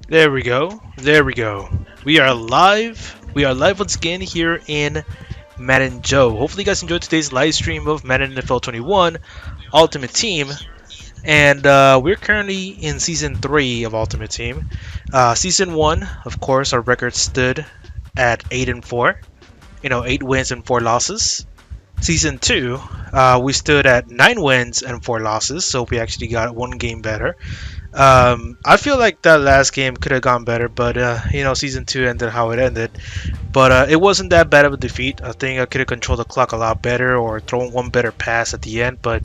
There we go. There we go. We are live. We are live once again here in Madden Joe. Hopefully, you guys enjoyed today's live stream of Madden NFL 21 Ultimate Team. And we're currently in Season 3 of Ultimate Team. Season 1, of course, our record stood at 8 and 4. 8 wins and 4 losses. Season 2, we stood at 9 wins and 4 losses, so we actually got one game better. I feel like that last game could have gone better, but season two ended how it ended. But it wasn't that bad of a defeat. I think I could have controlled the clock a lot better or thrown one better pass at the end. But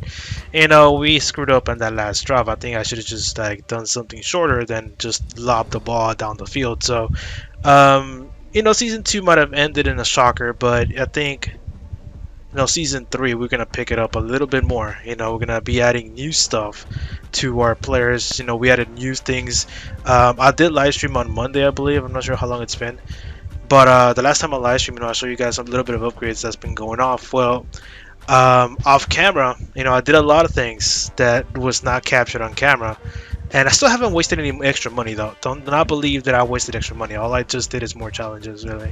we screwed up on that last drive. I think I should have just done something shorter than just lob the ball down the field. So, season two might have ended in a shocker, but I think season three, we're gonna pick it up a little bit more. We're gonna be adding new stuff to our players. We added new things. I did live stream on Monday, I believe. I'm not sure how long it's been, but the last time I live streamed, I showed you guys a little bit of upgrades that's been going off. Well, off camera, I did a lot of things that was not captured on camera. And I still haven't wasted any extra money though. Do not believe that I wasted extra money. All I just did is more challenges, really,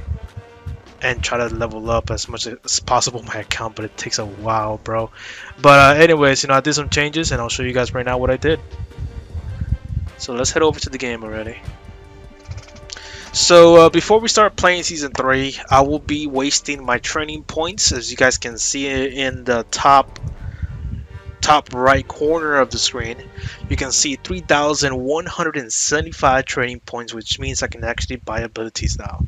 and try to level up as much as possible my account, but it takes a while, bro. But anyways, I did some changes and I'll show you guys right now what I did. So let's head over to the game already. So before we start playing season 3, I will be wasting my training points, as you guys can see in the top right corner of the screen. You can see 3,175 training points, which means I can actually buy abilities now.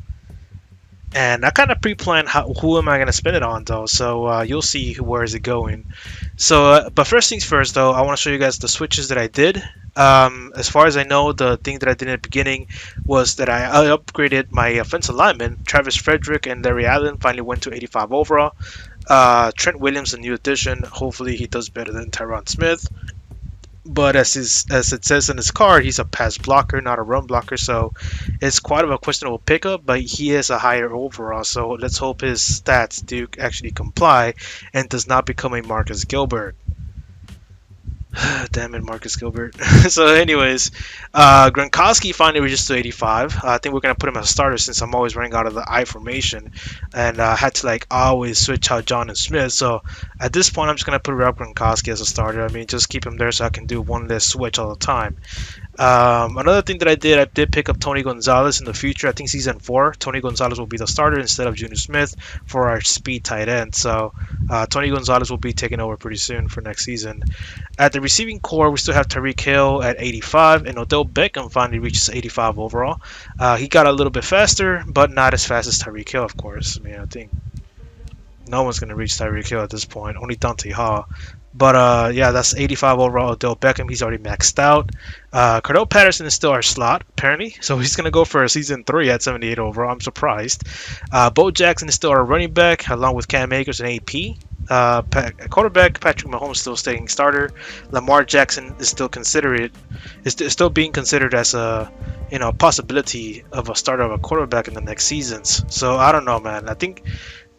And I kind of pre-planned who am I going to spend it on though, so you'll see where is it going. So, but first things first though, I want to show you guys the switches that I did. As far as I know, the thing that I did in the beginning was that I upgraded my offensive lineman. Travis Frederick and Larry Allen finally went to 85 overall. Trent Williams, a new addition. Hopefully he does better than Tyron Smith. But as it says in his card, he's a pass blocker, not a run blocker. So it's quite of a questionable pickup, but he is a higher overall. So let's hope his stats do actually comply and does not become a Marcus Gilbert. Damn it, Marcus Gilbert. So, anyways, Gronkowski finally reaches to 85. I think we're gonna put him as a starter since I'm always running out of the I formation, and I had to always switch out John and Smith. So at this point, I'm just gonna put Rob Gronkowski as a starter. I mean, just keep him there so I can do one less switch all the time. Another thing that I did pick up Tony Gonzalez in the future. I think season 4, Tony Gonzalez will be the starter instead of Junior Smith for our speed tight end. So Tony Gonzalez will be taking over pretty soon for next season. At the receiving core, we still have Tyreek Hill at 85, and Odell Beckham finally reaches 85 overall. He got a little bit faster, but not as fast as Tyreek Hill, of course. I mean, I think no one's going to reach Tyreek Hill at this point, only Dante Hall. But yeah, that's 85 overall. Odell Beckham, he's already maxed out. Cordell Patterson is still our slot, apparently. So he's going to go for a season 3 at 78 overall. I'm surprised. Bo Jackson is still our running back, along with Cam Akers and AP. Quarterback Patrick Mahomes still staying starter. Lamar Jackson is still still being considered as a possibility of a starter of a quarterback in the next seasons. So I don't know, man. I think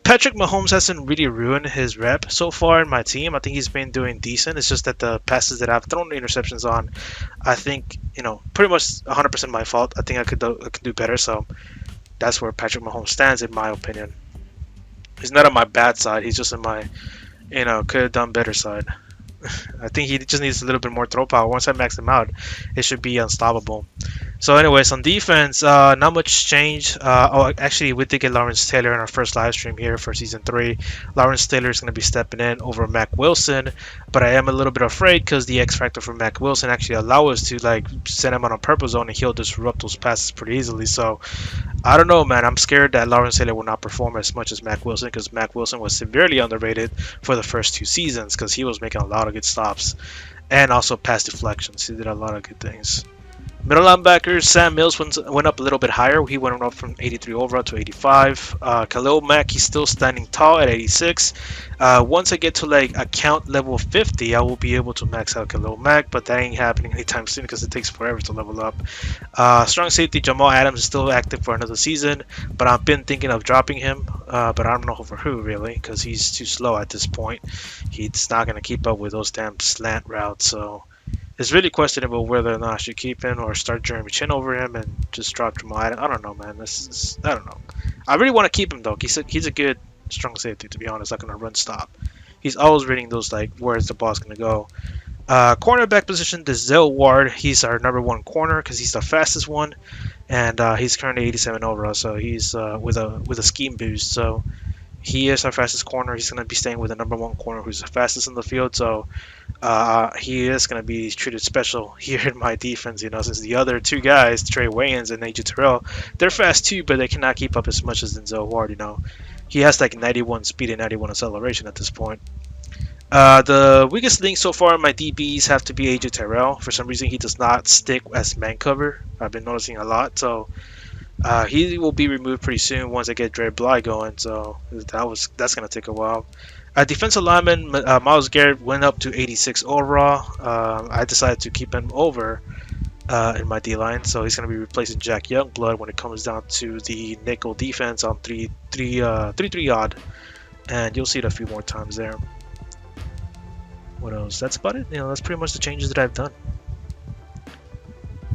Patrick Mahomes hasn't really ruined his rep so far in my team. I think he's been doing decent. It's just that the passes that I've thrown interceptions on, I think, pretty much 100% my fault. I think I could do better. So that's where Patrick Mahomes stands, in my opinion. He's not on my bad side. He's just on my, could have done better side. I think he just needs a little bit more throw power. Once I max him out, it should be unstoppable. So anyways, on defense, not much change. Actually, we did get Lawrence Taylor in our first live stream here for Season 3. Lawrence Taylor is going to be stepping in over Mac Wilson, but I am a little bit afraid because the X Factor for Mac Wilson actually allow us to send him on a purple zone and he'll disrupt those passes pretty easily. So I don't know, man. I'm scared that Lawrence Taylor will not perform as much as Mac Wilson because Mac Wilson was severely underrated for the first 2 seasons because he was making a lot of good stops and also pass deflections. He did a lot of good things. Middle linebackers, Sam Mills went up a little bit higher. He went up from 83 overall to 85. Khalil Mack, he's still standing tall at 86. Once I get to account level 50, I will be able to max out Khalil Mack, but that ain't happening anytime soon because it takes forever to level up. Strong safety Jamal Adams is still active for another season, but I've been thinking of dropping him, but I don't know for who really because he's too slow at this point. He's not going to keep up with those damn slant routes, so It's really questionable whether or not I should keep him or start Jeremy Chin over him and just drop Jamal Adams. I don't know, man. I don't know. I really want to keep him though. He's a good strong safety, to be honest. Like on a run stop, he's always reading those like where's the ball's gonna go. Cornerback position, Denzel Ward. He's our #1 corner because he's the fastest one, and he's currently 87 overall. So he's with a scheme boost. So he is our fastest corner. He's gonna be staying with the #1 corner who's the fastest in the field. So he is going to be treated special here in my defense, since the other two guys, Trey Wayans and AJ Terrell, they're fast too, but they cannot keep up as much as Denzel Ward. He has like 91 speed and 91 acceleration at this point. The weakest link so far in my DBs have to be AJ Terrell. For some reason, he does not stick as man cover. I've been noticing a lot, so he will be removed pretty soon once I get Dre Bly going. So that's going to take a while. Defensive lineman Myles Garrett went up to 86 overall. I decided to keep him over in my D-line, so he's going to be replacing Jack Youngblood when it comes down to the nickel defense on 3-3 odd, and you'll see it a few more times there. What else? That's about it. That's pretty much the changes that I've done.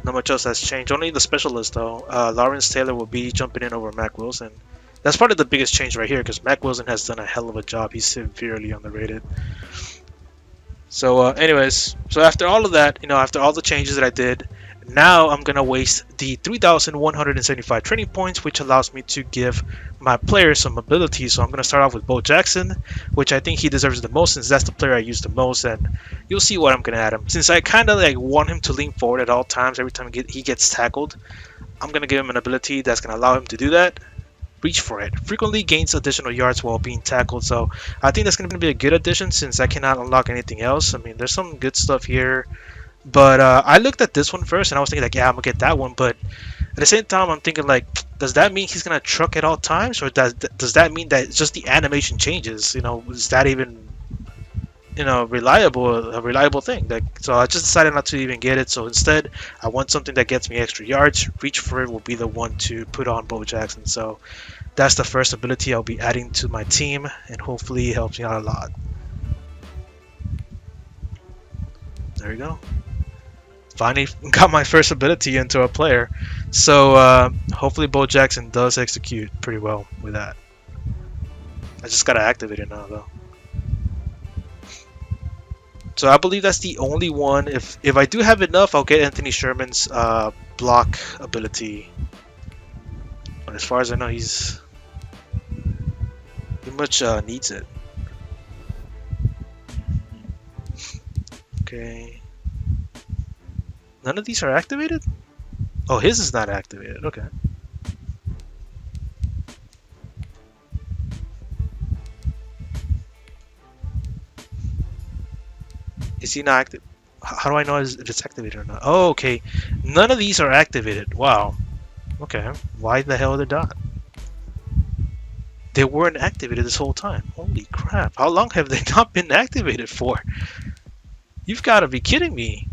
Not much else has changed. Only the specialist though. Lawrence Taylor will be jumping in over Mac Wilson. That's probably the biggest change right here because Mac Wilson has done a hell of a job. He's severely underrated. So anyways, so after all of that, after all the changes that I did, now I'm going to waste the 3,175 training points, which allows me to give my players some ability. So I'm going to start off with Bo Jackson, which I think he deserves the most since that's the player I use the most. And you'll see what I'm going to add him. Since I kind of like want him to lean forward at all times every time he gets tackled, I'm going to give him an ability that's going to allow him to do that. Reach for it. Frequently gains additional yards while being tackled. So I think that's going to be a good addition since I cannot unlock anything else. I mean, there's some good stuff here. But I looked at this one first and I was thinking like, yeah, I'm going to get that one. But at the same time, I'm thinking like, does that mean he's going to truck at all times? Or does that mean that just the animation changes? Is that even, a reliable thing? So I just decided not to even get it. So instead, I want something that gets me extra yards. Reach for it will be the one to put on Bo Jackson. So that's the first ability I'll be adding to my team, and hopefully it helps me out a lot. There we go. Finally got my first ability into a player. So hopefully Bo Jackson does execute pretty well with that. I just gotta activate it now though. So I believe that's the only one. If I do have enough, I'll get Anthony Sherman's block ability. But as far as I know, he much needs it. Okay. None of these are activated? Oh, his is not activated. Okay. Is he not active? How do I know if it's activated or not? Oh, okay. None of these are activated. Wow. Okay. Why the hell are they not? They weren't activated this whole time. Holy crap. How long have they not been activated for? You've got to be kidding me.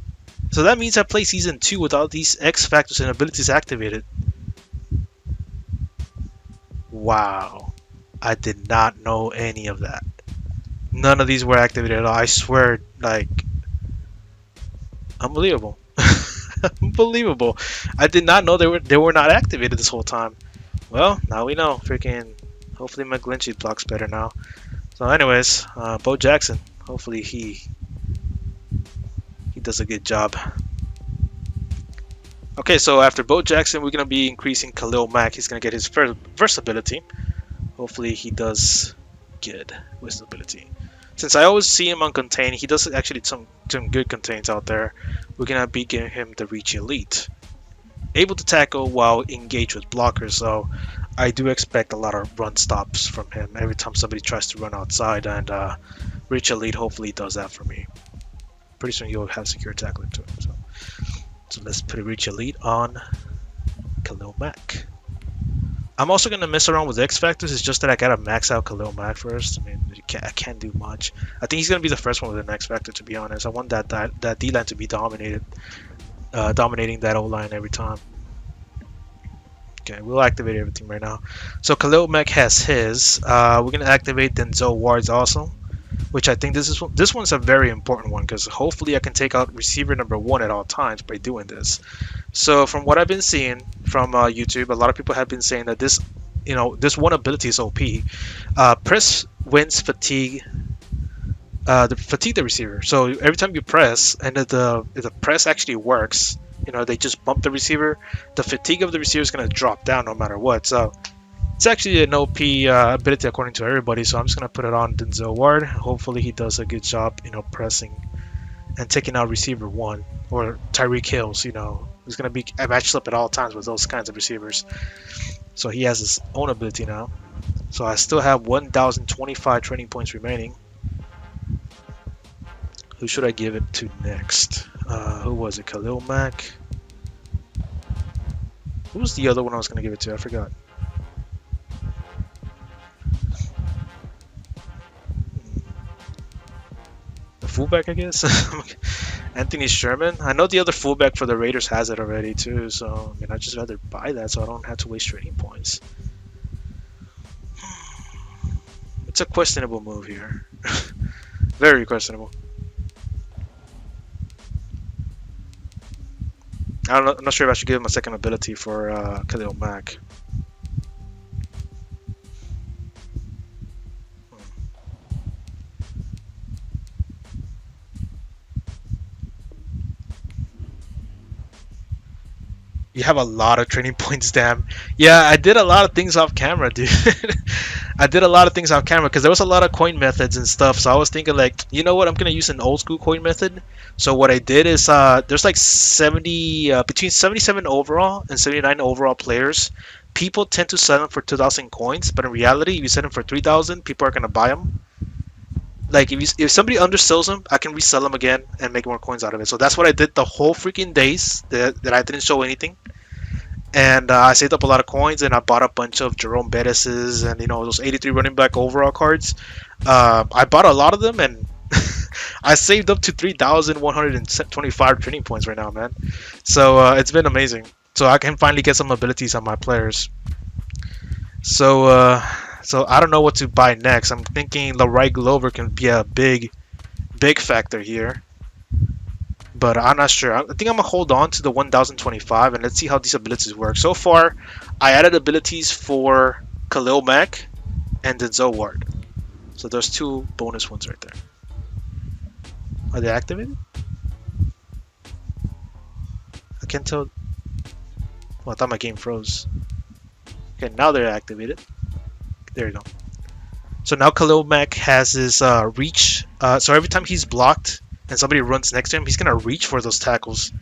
So that means I play Season 2 with all these X Factors and abilities activated. Wow. I did not know any of that. None of these were activated at all. I swear, like, unbelievable. Unbelievable. I did not know they were not activated this whole time. Well, now we know. Freaking, hopefully McGlinchey blocks better now. So anyways, Bo Jackson. Hopefully he does a good job. Okay, so after Bo Jackson, we're gonna be increasing Khalil Mack. He's gonna get his first ability. Hopefully he does good with his ability. Since I always see him on contain, he does actually some good contains out there. We're gonna be giving him the Reach Elite. Able to tackle while engaged with blockers, so I do expect a lot of run stops from him every time somebody tries to run outside, and Reach Elite hopefully does that for me. Pretty soon you'll have secure tackling to him. So let's put a Reach Elite on Khalil Mack. I'm also going to mess around with X Factors. It's just that I got to max out Khalil Mack first. I mean, I can't do much. I think he's going to be the first one with an X Factor, to be honest. I want that D-line to be dominating that O-line every time. Okay, we'll activate everything right now. So Khalil Mack has his. We're going to activate Denzel Ward's also. which I think this one's a very important one because hopefully I can take out receiver number one at all times by doing this. So from what I've been seeing from YouTube, a lot of people have been saying that this one ability is OP. Press wins fatigue. The receiver. So every time you press, and if the press actually works, they just bump the receiver. The fatigue of the receiver is gonna drop down no matter what. So it's actually an OP ability according to everybody. So I'm just gonna put it on Denzel Ward. Hopefully he does a good job, pressing and taking out receiver one or Tyreek Hills. He's gonna be matched up at all times with those kinds of receivers. So he has his own ability now. So I still have 1,025 training points remaining. Who should I give it to next? Who was it? Khalil Mack? Who was the other one I was going to give it to? I forgot. The fullback, I guess? Anthony Sherman? I know the other fullback for the Raiders has it already too, so I'd just rather buy that so I don't have to waste training points. It's a questionable move here. Very questionable. I'm not sure if I should give him a second ability for Khalil Mack. You have a lot of training points, damn. Yeah, I did a lot of things off camera, dude. I did a lot of things off camera because there was a lot of coin methods and stuff. So I was thinking like, you know what? I'm going to use an old school coin method. So what I did is there's like 70, between 77 overall and 79 overall players. People tend to sell them for 2,000 coins. But in reality, if you sell them for 3,000, people are going to buy them. Like if somebody undersells them, I can resell them again and make more coins out of it. So that's what I did the whole freaking days that I didn't show anything. And I saved up a lot of coins, and I bought a bunch of Jerome Bettis's and those 83 running back overall cards. I bought a lot of them, and I saved up to 3,125 training points right now, man. So it's been amazing. So I can finally get some abilities on my players. So I don't know what to buy next. I'm thinking Larry Glover can be a big factor here. But I'm not sure. I think I'm going to hold on to the 1,025 and let's see how these abilities work. So far, I added abilities for Khalil Mack and Denzel Ward. So there's two bonus ones right there. Are they activated? I can't tell. Well, I thought my game froze. Okay, now they're activated. There you go. So now Khalil Mack has his reach. So every time he's blocked and somebody runs next to him, he's going to reach for those tackles.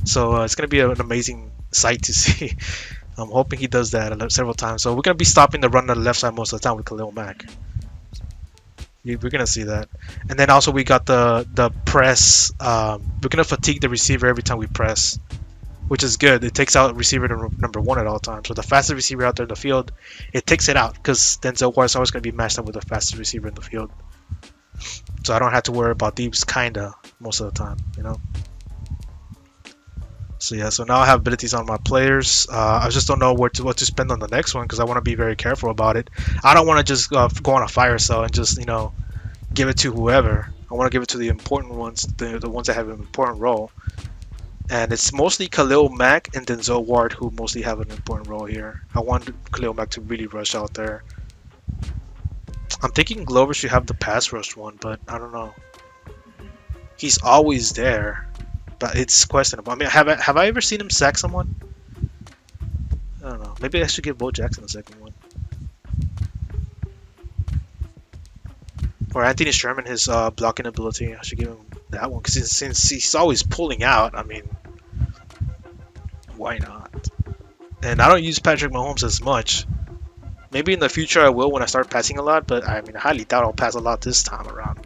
So it's going to be an amazing sight to see. I'm hoping he does that several times. So we're going to be stopping the run on the left side most of the time with Khalil Mack. We're going to see that. And then also we got the press. We're going to fatigue the receiver every time we press, which is good. It takes out receiver number one at all times. So the fastest receiver out there in the field, it takes it out because Denzel Ward is always going to be matched up with the fastest receiver in the field. So I don't have to worry about these kinda most of the time, So yeah, so now I have abilities on my players. I just don't know what to spend on the next one because I want to be very careful about it. I don't want to just go on a fire sale and just give it to whoever. I want to give it to the important ones, the ones that have an important role. And it's mostly Khalil Mack and Denzel Ward who mostly have an important role here. I want Khalil Mack to really rush out there. I'm thinking Glover should have the pass rush one, but I don't know. He's always there, but it's questionable. I mean, have I ever seen him sack someone? I don't know. Maybe I should give Bo Jackson the second one. Or Anthony Sherman, his blocking ability. I should give him that one because since he's always pulling out, I mean, why not? And I don't use Patrick Mahomes as much. Maybe in the future I will when I start passing a lot, but I mean, I highly doubt I'll pass a lot this time around.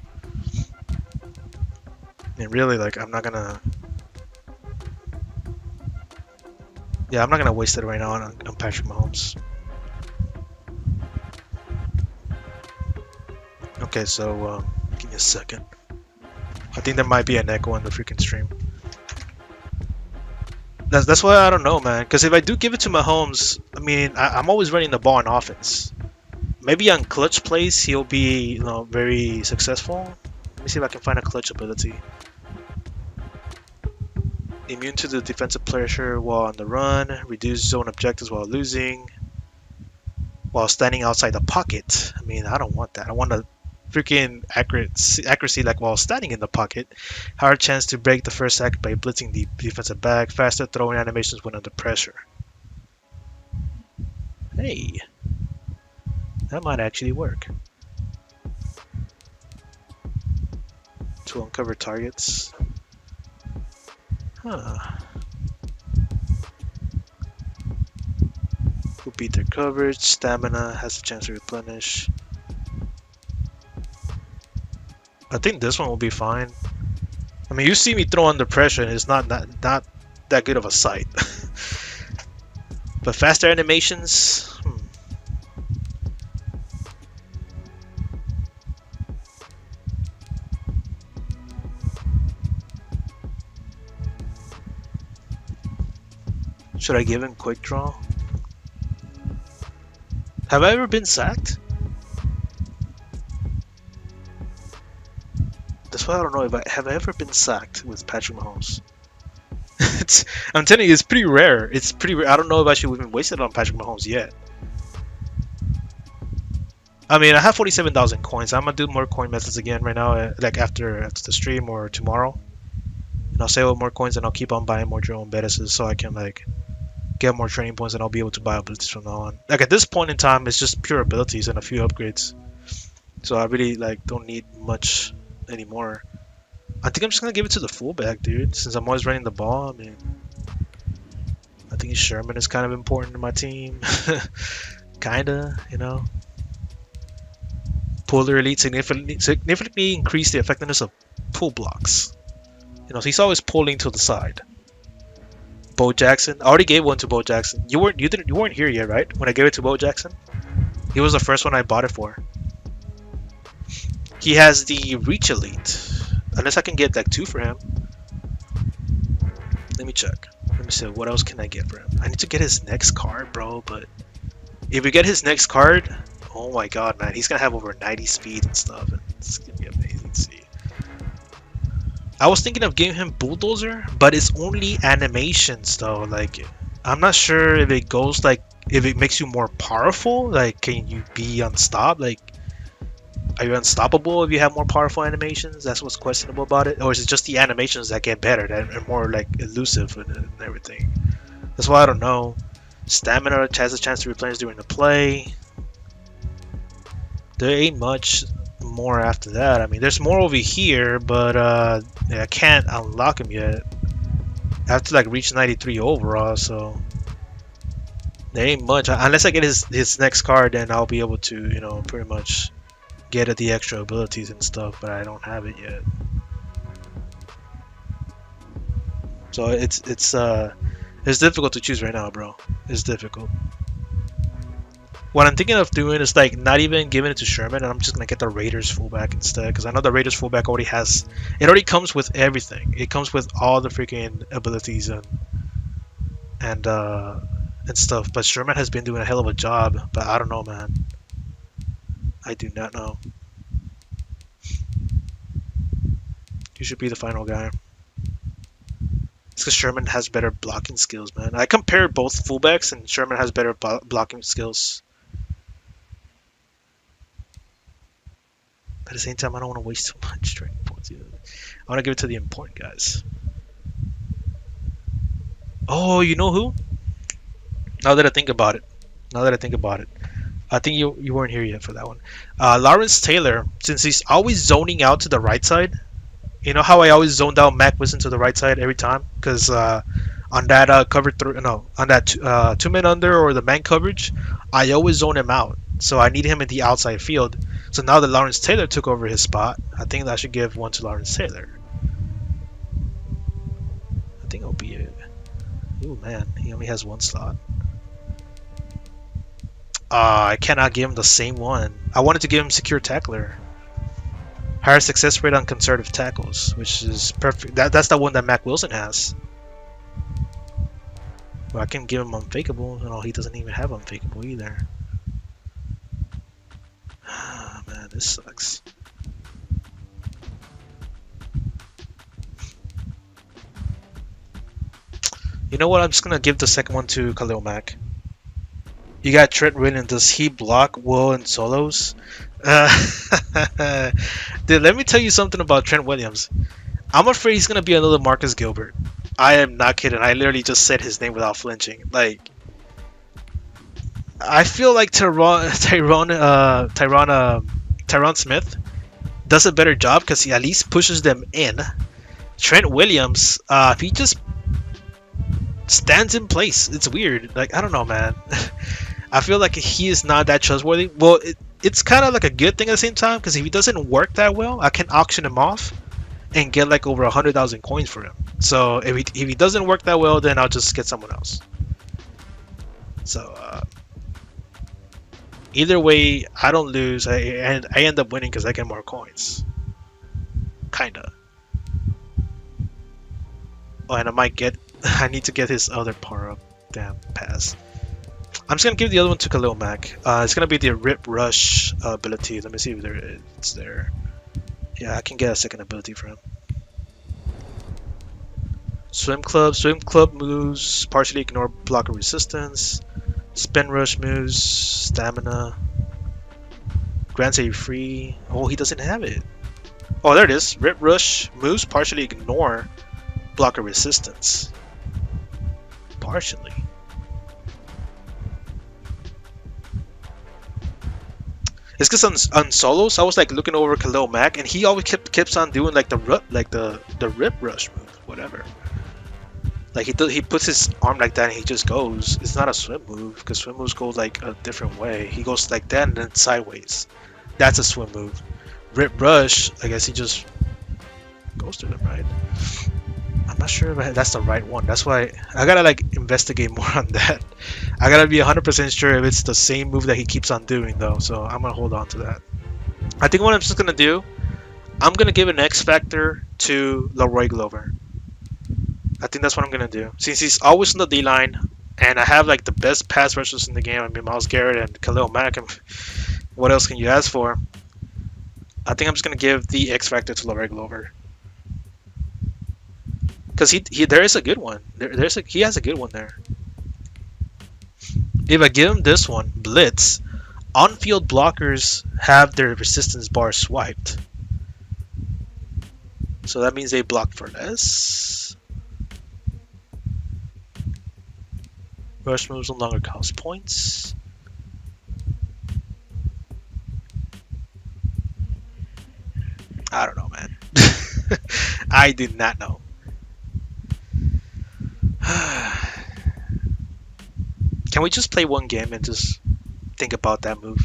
And really, like, I'm not gonna waste it right now on Patrick Mahomes. Okay, so give me a second. I think there might be an echo on the freaking stream. That's why I don't know, man. Because if I do give it to Mahomes, I mean, I'm always running the ball on offense. Maybe on clutch plays he'll be, very successful. Let me see if I can find a clutch ability. Immune to the defensive pressure while on the run. Reduce zone objectives while losing. While standing outside the pocket. I mean, I don't want that. I want a freaking accuracy like while standing in the pocket. Higher chance to break the first sack by blitzing the defensive back. Faster throwing animations when under pressure. Hey, that might actually work. To uncover targets. Huh. Who beat their coverage. Stamina has a chance to replenish. I think this one will be fine. I mean, you see me throw under pressure and it's not that good of a sight. But faster animations. Should I give him quick draw? Have I ever been sacked? That's why I don't know if I have ever been sacked with Patrick Mahomes. I'm telling you, it's pretty rare. It's pretty rare. I don't know if I should even waste it on Patrick Mahomes yet. I mean, I have 47,000 coins. I'm gonna do more coin methods again right now, like after the stream or tomorrow. And I'll save up more coins and I'll keep on buying more drone betas so I can like get more training points and I'll be able to buy abilities from now on. Like at this point in time, it's just pure abilities and a few upgrades. So I really like don't need much anymore. I think I'm just gonna give it to the fullback, dude. Since I'm always running the ball, I mean, I think Sherman is kind of important to my team. Kinda, you know. Puller elite significantly increase the effectiveness of pull blocks. You know, so he's always pulling to the side. Bo Jackson. I already gave one to Bo Jackson. You weren't here yet, right? When I gave it to Bo Jackson? He was the first one I bought it for. He has the Reach Elite. Unless I can get like 2 for him. Let me check. Let me see, what else can I get for him? I need to get his next card, bro, but if we get his next card, oh my god, man, he's gonna have over 90 speed and stuff, and it's gonna be amazing to see. I was thinking of giving him Bulldozer, but it's only animations though. Like, I'm not sure if it goes like, if it makes you more powerful. Like, can you be unstopped? Like, are you unstoppable if you have more powerful animations? That's what's questionable about it. Or is it just the animations that get better, that are more like elusive and everything? That's why I don't know. Stamina has a chance to replenish during the play. There ain't much more after that. I mean, there's more over here, but yeah, I can't unlock him yet. I have to like reach 93 overall, so there ain't much. Unless I get his next card, then I'll be able to, you know, pretty much get at the extra abilities and stuff, but I don't have it yet. So it's difficult to choose right now, bro. It's difficult. What I'm thinking of doing is like not even giving it to Sherman, and I'm just gonna get the Raiders fullback instead, because I know the Raiders fullback already has. It already comes with everything. It comes with all the freaking abilities and stuff. But Sherman has been doing a hell of a job. But I don't know, man. I do not know. You should be the final guy. It's because Sherman has better blocking skills, man. I compared both fullbacks, and Sherman has better blocking skills. But at the same time, I don't want to waste too much training points either. I want to give it to the important guys. Oh, you know who? Now that I think about it. I think you weren't here yet for that one. Lawrence Taylor, since he's always zoning out to the right side. You know how I always zoned out Mac Wilson to the right side every time? Because on that cover through, no, on that 2-man under or the man coverage, I always zone him out. So I need him in the outside field. So now that Lawrence Taylor took over his spot, I think I should give one to Lawrence Taylor. I think it'll be it. Oh man, he only has 1 slot. I cannot give him the same one. I wanted to give him secure tackler. Higher success rate on conservative tackles, which is perfect. That's the one that Mac Wilson has. Well, I can give him unfakeable. No, he doesn't even have unfakeable either. this sucks. You know what? I'm just gonna give the second one to Khalil Mack. You got Trent Williams. Does he block Will and solos? Uh, Dude, let me tell you something about Trent Williams. I'm afraid he's gonna be another Marcus Gilbert. I am not kidding. I literally just said his name without flinching. Like, I feel like Tyron Smith does a better job because he at least pushes them in. Trent Williams, if he just stands in place, it's weird. Like, I don't know, man. I feel like he is not that trustworthy. Well, it's kind of like a good thing at the same time because if he doesn't work that well, I can auction him off and get like over 100,000 coins for him. So if he doesn't work that well, then I'll just get someone else. So either way, I don't lose. I end up winning because I get more coins. Kinda. Oh, and I might get. I need to get his other power up. Damn, pass. I'm just gonna give the other one to Khalil Mack. It's gonna be the Rip Rush ability. Let me see if it's there. Yeah, I can get a second ability for him. Swim Club moves partially ignore blocker resistance. Spin Rush moves stamina. Grants a free. Oh, he doesn't have it. Oh, there it is. Rip Rush moves partially ignore blocker resistance. Partially. It's because on solos, I was like looking over Khalil Mack, and he always keeps on doing like the Rip Rush move, whatever. Like he puts his arm like that, and he just goes. It's not a swim move because swim moves go like a different way. He goes like that and then sideways. That's a swim move. Rip Rush, I guess he just goes to them, right? I'm not sure if that's the right one. That's why I gotta like investigate more on that. I gotta be 100% sure if it's the same move that he keeps on doing though. So I'm gonna hold on to that. I think what I'm just gonna do, I'm gonna give an X Factor to Leroy Glover. I think that's what I'm gonna do. Since he's always in the D line, and I have like the best pass rushers in the game. I mean, Myles Garrett and Khalil Mack. And what else can you ask for? I think I'm just gonna give the X Factor to Leroy Glover. Because there is a good one. He has a good one there. If I give him this one, Blitz, on-field blockers have their resistance bar swiped. So that means they block for less. Rush moves no longer cost points. I don't know, man. I did not know. Can we just play one game and just think about that move?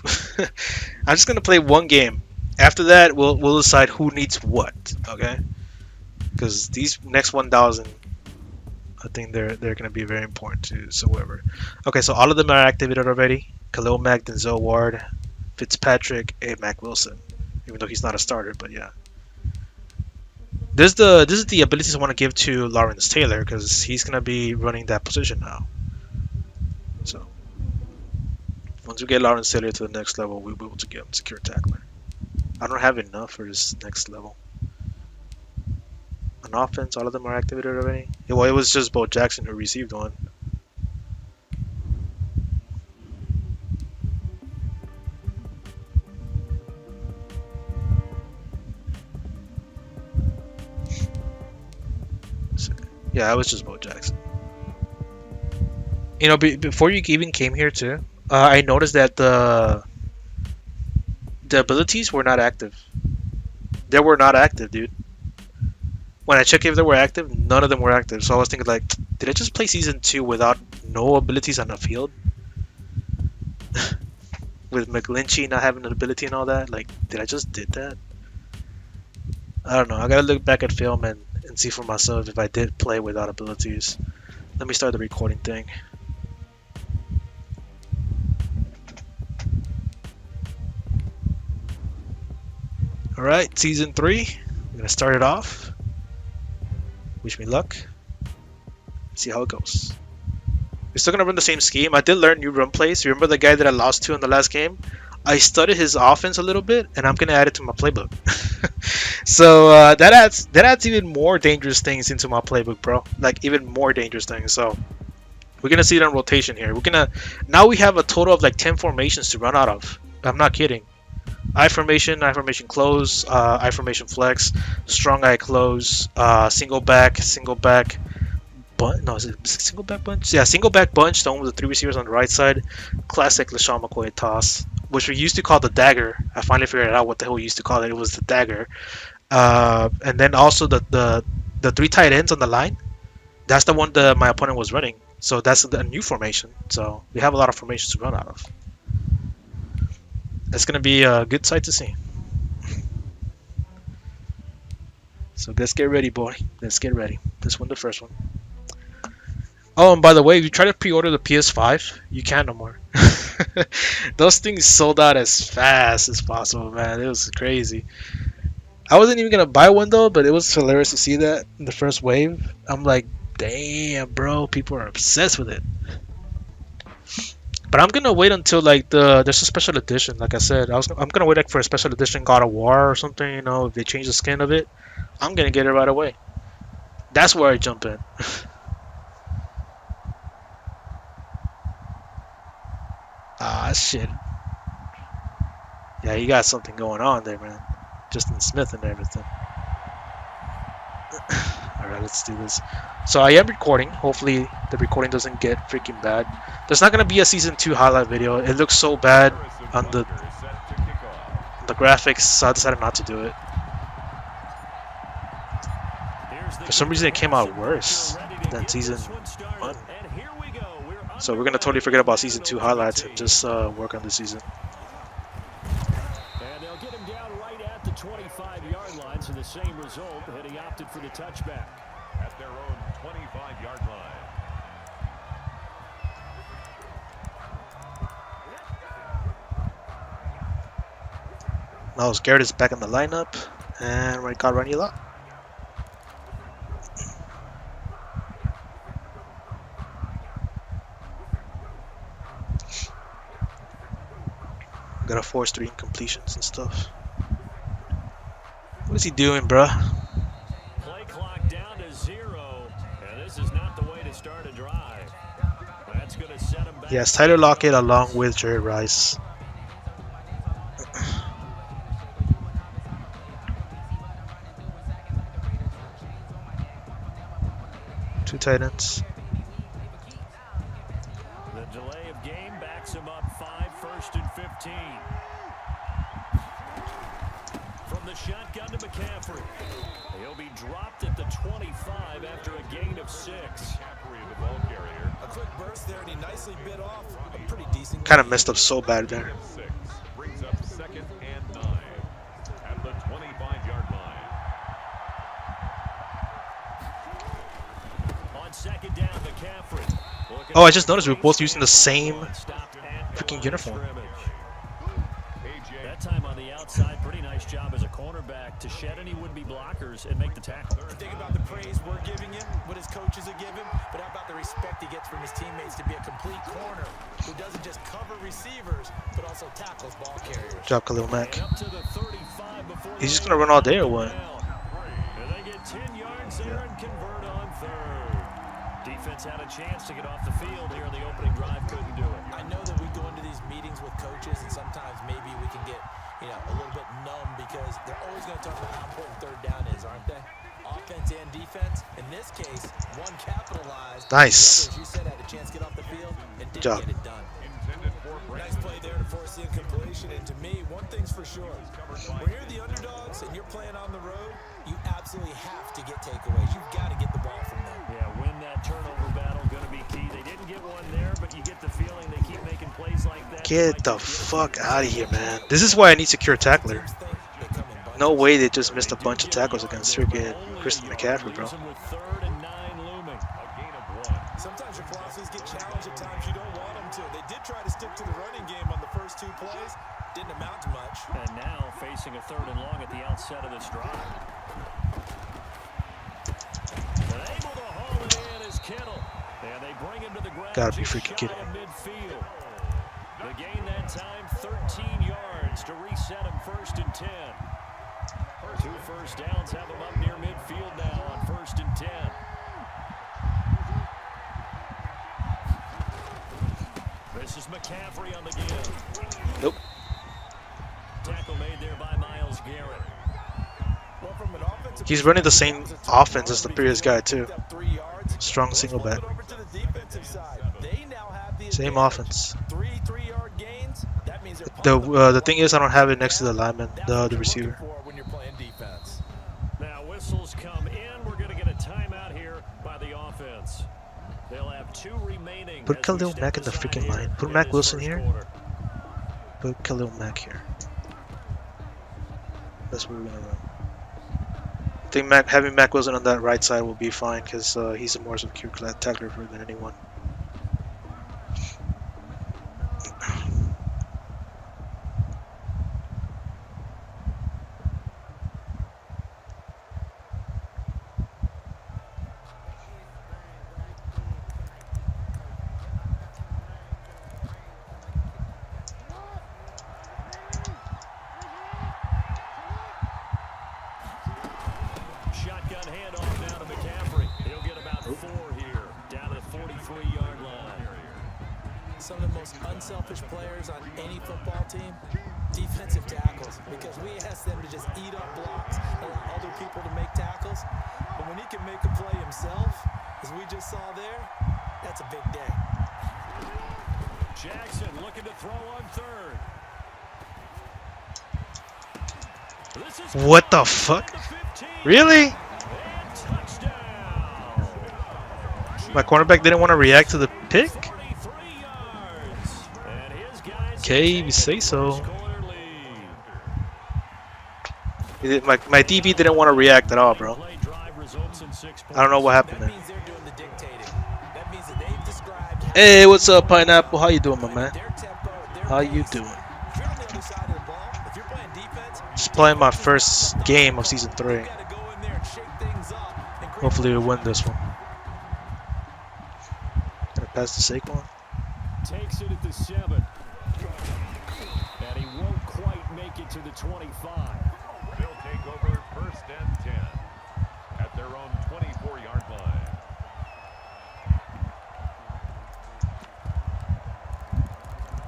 I'm just gonna play one game. After that, we'll decide who needs what. Okay? Because these next 1,000, I think they're gonna be very important to whoever. Okay, so all of them are activated already. Khalil Mack, Denzel Ward, Fitzpatrick, and Mac Wilson. Even though he's not a starter, but yeah. This is the abilities I want to give to Lawrence Taylor because he's gonna be running that position now. So once we get Lawrence Taylor to the next level, we'll be able to get him secure tackler. I don't have enough for this next level. On offense, all of them are activated already. Yeah, well, it was just Bo Jackson who received one. Yeah, it was just Bo Jackson. You know, before you even came here too, I noticed that the abilities were not active. They were not active, dude. When I checked if they were active, none of them were active. So I was thinking like, did I just play season 2 without no abilities on the field? With McGlinchey not having an ability and all that? Like, did I just did that? I don't know. I gotta look back at film and see for myself if I did play without abilities. Let me start the recording thing. Alright, season 3. I'm gonna start it off. Wish me luck. See how it goes. We're still gonna run the same scheme. I did learn new run plays. Remember the guy that I lost to in the last game? I studied his offense a little bit, and I'm gonna add it to my playbook. So that adds even more dangerous things into my playbook, bro. Like even more dangerous things. So we're gonna see it on rotation here. We're gonna now we have a total of like 10 formations to run out of. I'm not kidding. I formation close, I formation flex, strong I close, single back, bunch. No, is it single back bunch? Yeah, single back bunch. The one with the 3 receivers on the right side. Classic LaShawn McCoy toss, which we used to call the dagger. I finally figured out what the hell we used to call it. It was the dagger. And then also the 3 tight ends on the line. That's the one that my opponent was running. So that's a new formation. So we have a lot of formations to run out of. That's gonna be a good sight to see. So let's get ready, boy. Let's get ready. Let's win the first one. Oh, and by the way, if you try to pre-order the PS5, you can't no more. Those things sold out as fast as possible, man. It was crazy. I wasn't even gonna buy one though, but it was hilarious to see that in the first wave. I'm like, damn, bro, people are obsessed with it. But I'm gonna wait until like there's a special edition. Like I said, I'm gonna wait like for a special edition God of War or something. You know, if they change the skin of it, I'm gonna get it right away. That's where I jump in. Ah, shit. Yeah, you got something going on there, man. Justin Smith and everything. Alright, let's do this. So I am recording. Hopefully the recording doesn't get freaking bad. There's not going to be a Season 2 highlight video. It looks so bad on the graphics, so I decided not to do it. For some reason it came out worse than Season 1. So we're going to totally forget about Season 2 highlights and just work on the season. And they'll get him down right at the 25-yard line, so the same result, and he opted for the touchback at their own 25-yard line. Now Garrett is back in the lineup, and we got Ronnie Lott. Gotta force 3 incompletions and stuff. What is he doing, bruh? Play clock down to 0, and this is not the way to start a drive. That's going to set him back. Yes, Tyler Lockett along with Jerry Rice. Two tight ends. The delay of game backs him up 5, 1st and 15. From the shotgun to McCaffrey. He'll be dropped at the 25 after a gain of 6. McCaffrey, the ball carrier. A quick burst there, and he nicely bit off a pretty decent. Kind of messed up so bad there. 6 brings up 2nd and 9 at the 25-yard line. On 2nd down, McCaffrey. Oh, I just noticed we're both using the same freaking uniform. That time on the outside, pretty nice job as a cornerback to shed any would-be blockers and make the tackle. Think about the praise we're giving him, what his coaches are giving, but how about the respect he gets from his teammates to be a complete corner who doesn't just cover receivers, but also tackles ball carriers. Good job, Khalil Mack. He's just He's gonna run all day or what? And they get 10 yards there and convert on 3rd. Defense had a chance to get off the field here in the opening drive, couldn't do it. I know that we go into these meetings with coaches, and sometimes maybe we can get, a little bit numb because they're always going to talk about how important 3rd down is, aren't they? Offense and defense. In this case, one capitalized. Nice. The others, you said, had a chance to get off the field and didn't job. get it done. Nice play there to force the incompletion. And to me, one thing's for sure. When you're the underdogs and you're playing on the road, you absolutely have to get takeaways. You've got to get the ball from them. Yeah, win that turnover battle, going to be key. They didn't get one there, but you get the feeling they keep making plays like that. Get the fuck out of here, man. This is why I need secure tackler. No way they just missed a bunch of tackles against freaking Christian McCaffrey, bro. Sometimes your philosophies get challenged at times you don't want them to. They did try to stick to the running game on the first 2 plays. Didn't amount to much. And now facing a 3rd and long at the outset of this drive. And able to haul it in is Kittle. And they bring him to the ground. Gotta be freaking kidding me. The gain that time, 13 yards to reset him 1st and 10. 2 first downs have him up near midfield now on 1st and 10. This is McCaffrey on the give. Nope. Tackle made there by Myles Garrett. Well, from an offensive He's running the same perspective, offense as the previous guy too. picked up 3 yards. Strong single back. Over to the defensive side. They now have the Same advantage. offense. 3 3-yard gains. That means they're The thing is, I don't have it next to the lineman, the receiver. when you're playing defense. Now whistles come in. We're going to get a timeout here by the offense. They'll have 2 remaining. Put as we Khalil step Mack in the aside freaking here line. Put in Mack this Wilson first here. quarter. Put Khalil Mack here. That's what we're gonna run. I think having Mack Wilson on that right side will be fine because he's a more secure tackler than anyone. Shotgun handoff now to McCaffrey. He'll get about 4 here, down to the 43-yard line. Some of the most unselfish players on any football team, defensive tackles, because we ask them to just eat up blocks, allow other people to make tackles. But when he can make a play himself, as we just saw there, that's a big day. Jackson looking to throw on 3rd. This is What the fuck? Really? And touchdown. My cornerback didn't want to react to the pick? 43 yards. And his guys Okay, you say so. 6-quarter lead. My DB didn't want to react at all, bro. Play drive results in 6 I don't know what happened That there. means they're doing the dictating. That means that they've described Hey, what's up, Pineapple? How you doing, my man? their tempo, their How you pace. doing? If you're on the other side of the ball, if you're playing defense, Just playing my first game of season 3. you gotta go in there and shake things up and create Hopefully we'll win this one. Gonna pass to Saquon. Takes it at the 7. And he won't quite make it to the 25. They'll take over 1st and 10 at their own 24-yard line.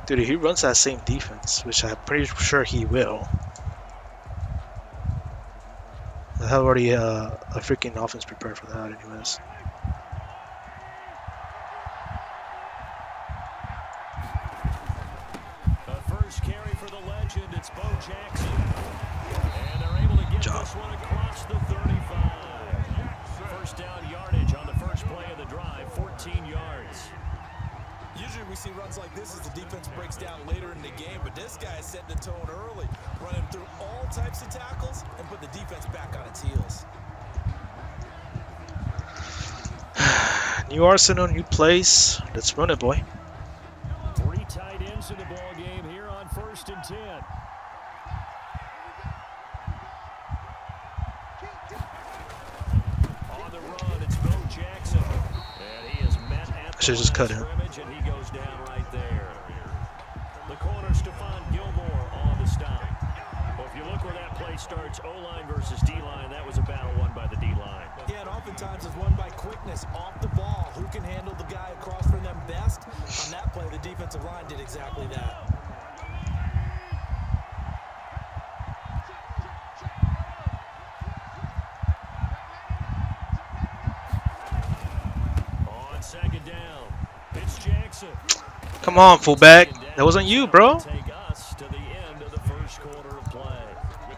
Dude, he runs that same defense, which I'm pretty sure he will. I have already a freaking offense prepared for that anyways. The first carry for the legend, it's Bo Jackson. And they're able to get Job. this one across the 35. First down yardage on the first play of the drive, 14 yards. Usually we see runs like this as the defense breaks down later in the game, but this guy is setting the tone early, running through all types of tackles and put the defense back on its heels. New Arsenal, new place. Let's run it, boy. 3 tight ends in the ball game here on 1st and 10. On the run, it's Bo Jackson. And he is met at the Should've just cut line him. of scrimmage, and he goes down right there. The corner, Stephon Gilmore on the stop. Well, if you look where that play starts, O-line versus D-line, that was a battle won by the D-line. Yeah, and oftentimes it's won by quickness off the ball. Who can handle the guy across from them best? On that play, the defensive line did exactly that. On 2nd down, it's Jackson. Come on, fullback. That wasn't you, bro. Take us to the end of the first quarter of play.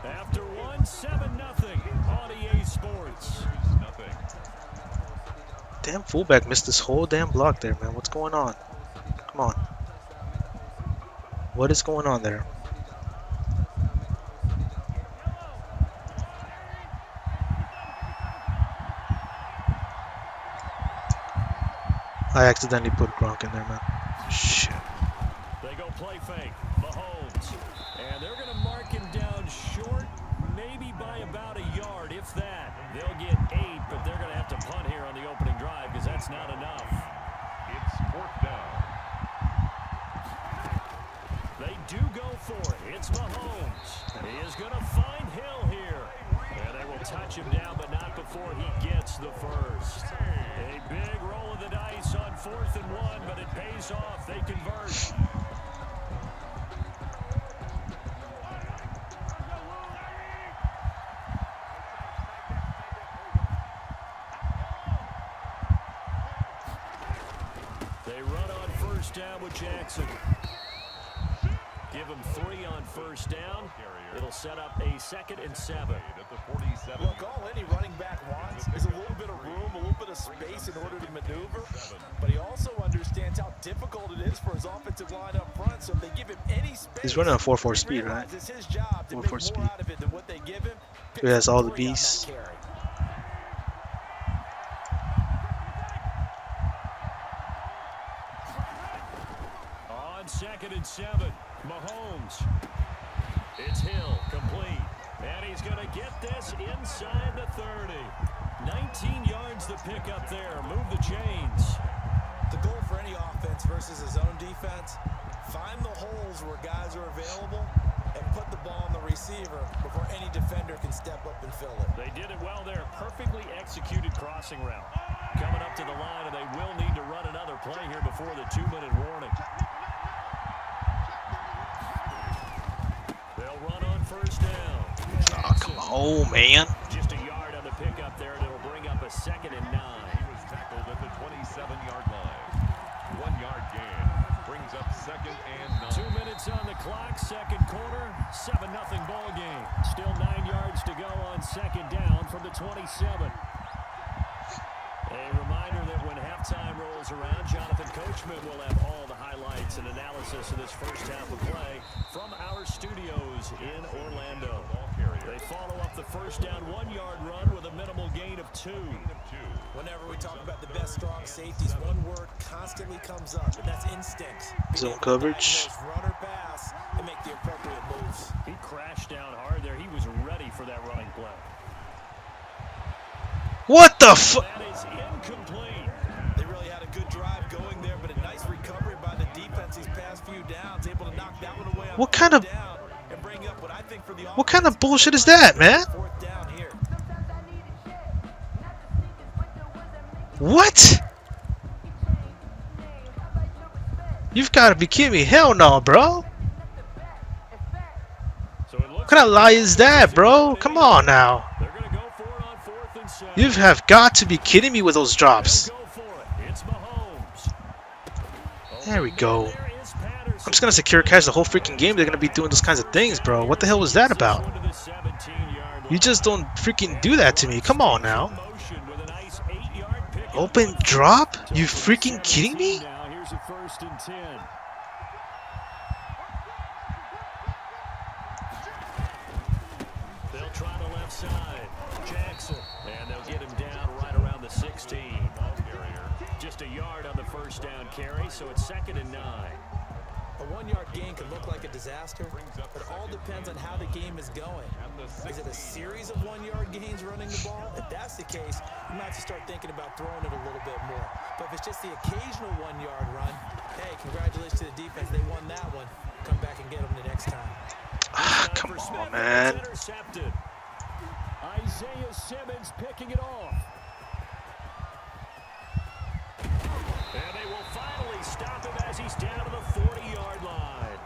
After 7-0 on EA Sports. Nothing. Damn fullback missed this whole damn block there, man. What's going on? Come on. What is going on there? I accidentally put Gronk in there, man. Shit. They go play fake. Mahomes. And they're going to mark him down short, maybe by about a yard, if that. They'll get 8, but they're going to have to punt here on the opening drive because that's not enough. It's 4th down. It's Mahomes. He is going to find Hill here. And they will touch him down, but not before he gets the first. A big roll of the dice on 4th and 1, but it pays off. They convert. They run on first down with Jackson. Give him 3 on first down. It'll set up a 2nd and 7. Look, all any running back wants is a little bit of room, a little bit of space in order to maneuver. But he also understands how difficult it is for his offensive line up front. So if they give him any space, He's running a 4.4 speed, right? it's his job to 4.4 make more speed. out of it than what they give him. He has all the 3 on that beasts. carry. On 2nd and 7, Mahomes. It's Hill, complete. And he's going to get this inside the 30. 19 yards to pick up there. Move the chains. The goal for any offense versus his own defense, find the holes where guys are available and put the ball on the receiver before any defender can step up and fill it. They did it well there. Perfectly executed crossing route. Coming up to the line, and they will need to run another play here before the 2-minute warning. They'll run on first down. Oh, come on, man. Just a yard on the pickup there, and it'll bring up a 2nd and 9. He was tackled at the 27-yard line. 1-yard gain brings up 2nd and 9. 2 minutes on the clock, 2nd quarter, 7-0 ball game. Still 9 yards to go on 2nd down from the 27. A reminder that when halftime rolls around, Jonathan Coachman will have all the highlights and analysis of this first half of play from our studios in Orlando. They follow up the first down 1-yard run with a minimal gain of 2. Whenever we talk about the best strong safeties, one word constantly comes up, and that's instinct. Zone coverage. Run or pass and make the appropriate moves. He crashed down hard there. He was ready for that running play. What the fuck? That is incomplete. They really had a good drive going there, but a nice recovery by the defense these past few downs, able to knock that one away on What kind of down and bring up what I think for the what kind of bullshit is that, man? 4th down here. What? You've got to be kidding me. Hell no, bro. So it looks What kind of lie is that, bro? Come on now. They're going to go for it on 4th and 7. You have got to be kidding me with those drops. They'll go for it. It's Mahomes. There we go. There is Patterson. I'm just going to secure catch the whole freaking game. They're going to be doing those kinds of things, bro. What the hell was that about? Into the 17-yard You just don't freaking do that to me. Come on now. motion with a nice 8-yard pick. Open drop? You freaking kidding me? Now here's a 1st and 10. They'll try the left side. Jackson. And they'll get him down right around the 16. Just a yard on the first down carry, so it's 2nd and 9. A 1-yard gain could look like a disaster, but it all depends on how the game is going. Is it a series of 1-yard gains running the ball? If that's the case, you might have to start thinking about throwing it a little bit more. But if it's just the occasional 1-yard run, hey, congratulations to the defense. They won that one. Come back and get them the next time. Ah, come on, man. Intercepted. Isaiah Simmons picking it off. And they will finally stop him as he's down to the 40-yard line.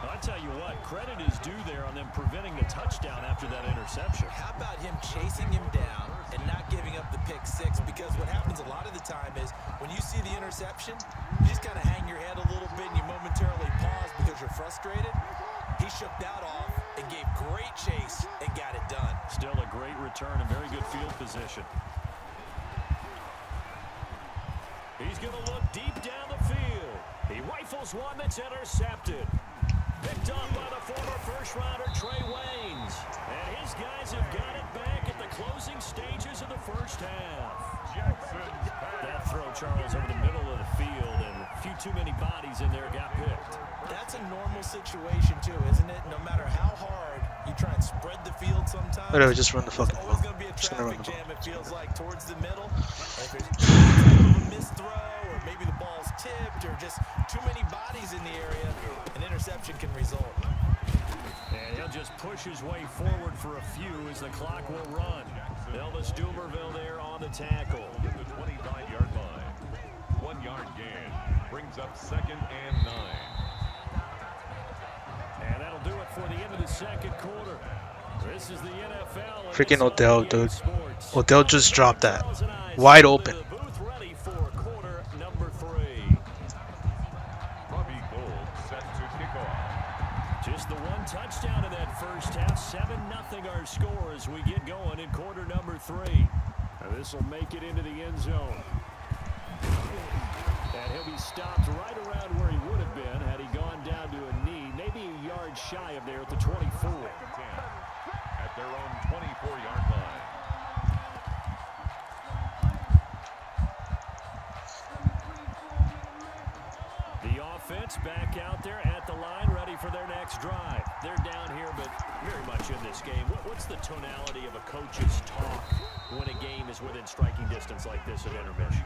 I'll tell you what, credit is due there on them preventing the touchdown after that interception. How about him chasing him down and not giving up the pick six? Because what happens a lot of the time is when you see the interception, you just kind of hang your head a little bit and you momentarily pause because you're frustrated. He shook that off and gave great chase and got it done. Still a great return and very good field position. He's going to look deep down the field. He rifles one that's intercepted. Picked up by the former first-rounder Trey Waynes. And his guys have got it back at the closing stages of the first half. That throw, Charles, over the middle of the field, and a few too many bodies in there got picked. That's a normal situation, too, isn't it? No matter how hard you try and spread the field sometimes. Whatever, just run the fucking There's ball. always going to be a Just gonna run traffic the ball. jam, it feels like, towards the middle. And if there's a missed throw, or maybe the ball's tipped, or just too many bodies in the area, an interception can result. And he'll just push his way forward for a few as the clock will run. Elvis Dumerville there on the tackle. At the 25-yard line. 1 yard gain. Brings up 2nd and 9. And that'll do it for the end of the second quarter. This is the NFL. Freaking Odell, dude. Odell just dropped that. Wide open. Ready for quarter number 3. Robbie Gould set to kick off. Just the one touchdown in that first half. 7-0 our score as we get going in quarter number 3. This will make it into the end zone. And he'll be stopped right around where he would have been had he gone down to a knee. Maybe a yard shy of there at the 24. At their own 24-yard line. The offense back out there at the line, ready for their next drive. They're down here, but very much in this game. What's the tonality of a coach's talk when a game is within striking distance like this at intermission?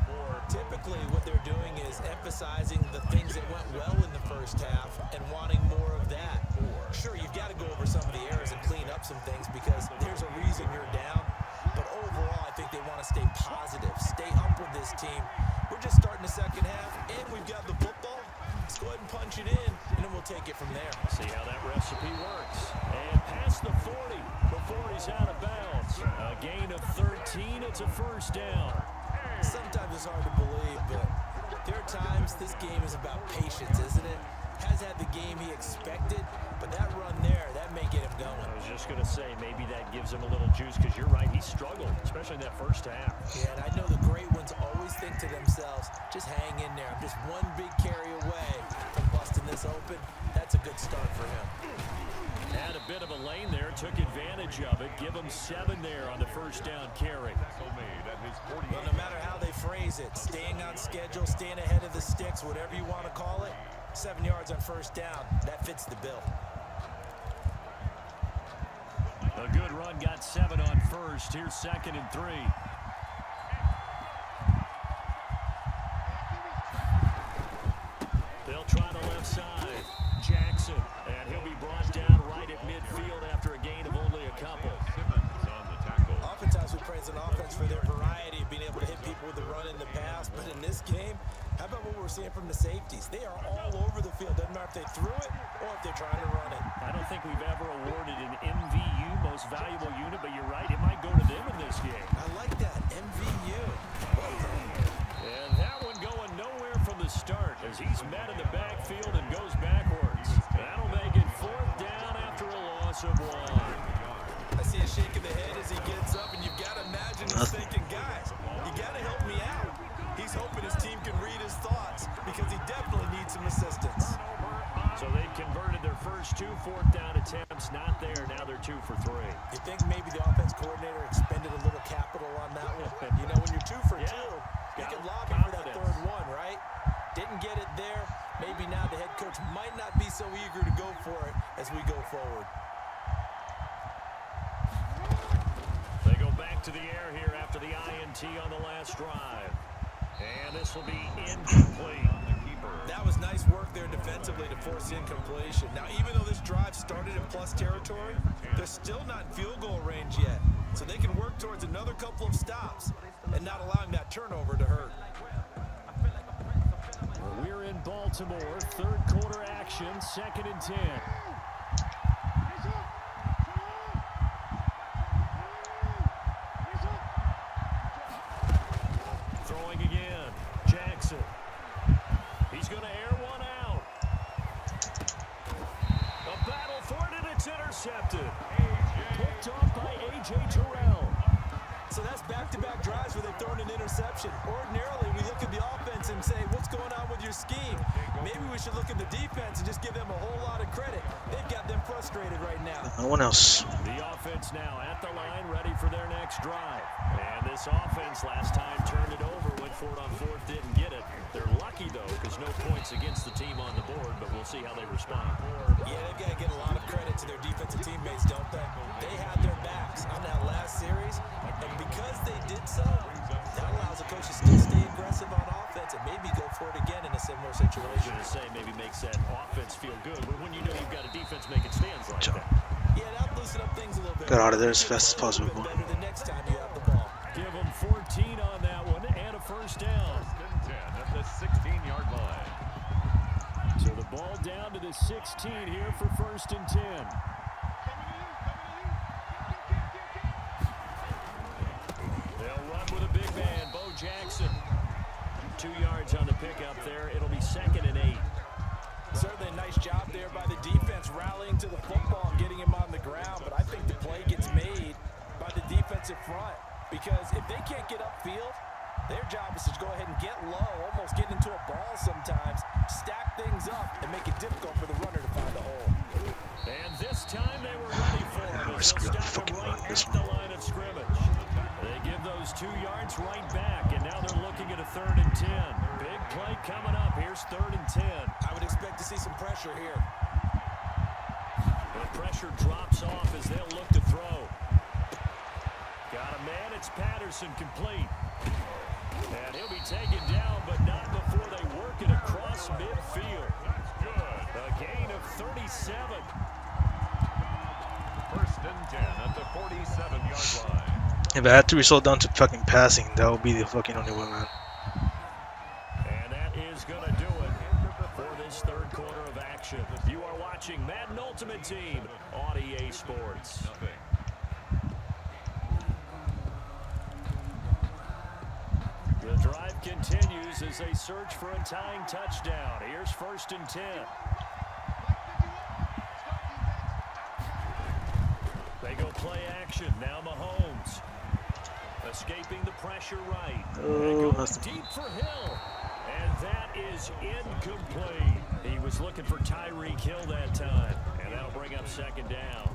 Typically, what they're doing is emphasizing the things that went well in the first half and wanting more of that. Sure, you've got to go over some of the errors and clean up some things because there's a reason you're down. But overall, I think they want to stay positive, stay up with this team. We're just starting the second half, and we've got the football. Let's go ahead and punch it in, and then we'll take it from there. See how that recipe works. And past the 40 before he's out of bounds. A gain of 13. It's a first down. Sometimes it's hard to believe, but there are times this game is about patience, isn't it? Has had the game he expected, but that run there, that may get him going. I was just going to say, maybe that gives him a little juice because you're right, he struggled, especially in that first half. Yeah, and I know the great ones always think to themselves, just hang in there. I'm just one big carry away from busting this open. That's a good start for him. Had a bit of a lane there, took advantage of it. Give him 7 there on the first down carry. Well, no matter how they phrase it, staying on schedule, staying ahead of the sticks, whatever you want to call it, 7 yards on first down, that fits the bill. A good run, got 7 on first. Here's 2nd and 3. They'll try the left side. Jackson, and he'll be brought down right at midfield after a gain of only a couple. Oftentimes we praise an offense for their variety of being able to hit people with the run in the pass, but in this game, how about what we're seeing from the safeties? They are all over the field. Doesn't matter if they threw it or if they're trying to run it. I don't think we've ever awarded an MVU, most valuable unit, but you're right, it might go to them in this game. I like that, MVU. And that one going nowhere from the start as he's met in the backfield and goes backwards. That'll make it 4th down after a loss of 1. I see a shake of the head as he gets up, and you've got to imagine he's thinking, guys, you got to help me out. He's hoping his team can read his thoughts because he definitely needs some assistance. So they've converted their first 2 4th down attempts. Not there. Now they're 2 for 3. You think maybe the offense coordinator expended a little capital on that one? You know, when you're 2 for 2, you can lobby for that 3rd one, right? Didn't get it there. Maybe now the head coach might not be so eager to go for it as we go forward. They go back to the air here after the INT on the last drive. And this will be incomplete. That was nice work there defensively to force incompletion. Now, even though this drive started in plus territory, they're still not in field goal range yet. So they can work towards another couple of stops and not allowing that turnover to hurt. We're in Baltimore. 3rd quarter action. 2nd and 10. Throwing again. Jackson. He's going to air one out. A battle for it, and it's intercepted. Picked off by A.J. Terrell. So that's back-to-back drives where they've thrown an interception. Ordinarily, we look at the offense and say, what's going on with your scheme? Maybe we should look at the defense and just give them a whole lot of credit. They've got them frustrated right now. No one else. The offense now at the line, ready for their next drive. And this offense last time turned it over, went for it on 4th, didn't get it. They're lucky, though, because no points against the team on the board, but we'll see how they respond. Yeah, they've got to get a lot of credit to their defensive teammates, don't they? They had their backs on that last series, and because they did so, that allows the coach to still stay aggressive on offense. defense and maybe go for it again in a similar I was situation. going to say maybe makes that offense feel good, but when you know you've got a defense making stands like that. Yeah, that'll loosen up things a little bit. Get out of there as Make it fast as play a little possible. bit better the next time you have the ball. Give them 14 on that one and a first down. First and 10 at the 16-yard line. So the ball down to the 16 here for first and 10. They'll run with a big man, Bo Jackson. 2 yards on the pickup there. It'll be 2nd and 8. Certainly a nice job there by the defense rallying to the football and getting him on the ground, but I think the play gets made by the defensive front because if they can't get upfield, their job is to go ahead and get low, almost get into a ball sometimes, stack things up, and make it difficult for the runner to find a hole. And this time they were ready for it. we're They'll gonna stop fucking him run right this at the line of scrimmage. They give those 2 yards right back, and now they're looking at a 3rd and 10. Big play coming up. Here's 3rd and 10. I would expect to see some pressure here. The pressure drops off as they'll look to throw. Got a man. It's Patterson complete. And he'll be taken down, but not before they work it across midfield. That's good. A gain of 37. First and 10 at the 47-yard line. If I had to resort down to fucking passing, that would be the fucking only way, man. And that is going to do it for this 3rd quarter of action. You are watching Madden Ultimate Team on EA Sports. Nothing. The drive continues as they search for a tying touchdown. Here's 1st and 10. They go play action. Now Mahomes. Escaping the pressure right. Oh, And that's going deep for Hill. And that is incomplete. He was looking for Tyreek Hill that time. And that'll bring up 2nd down.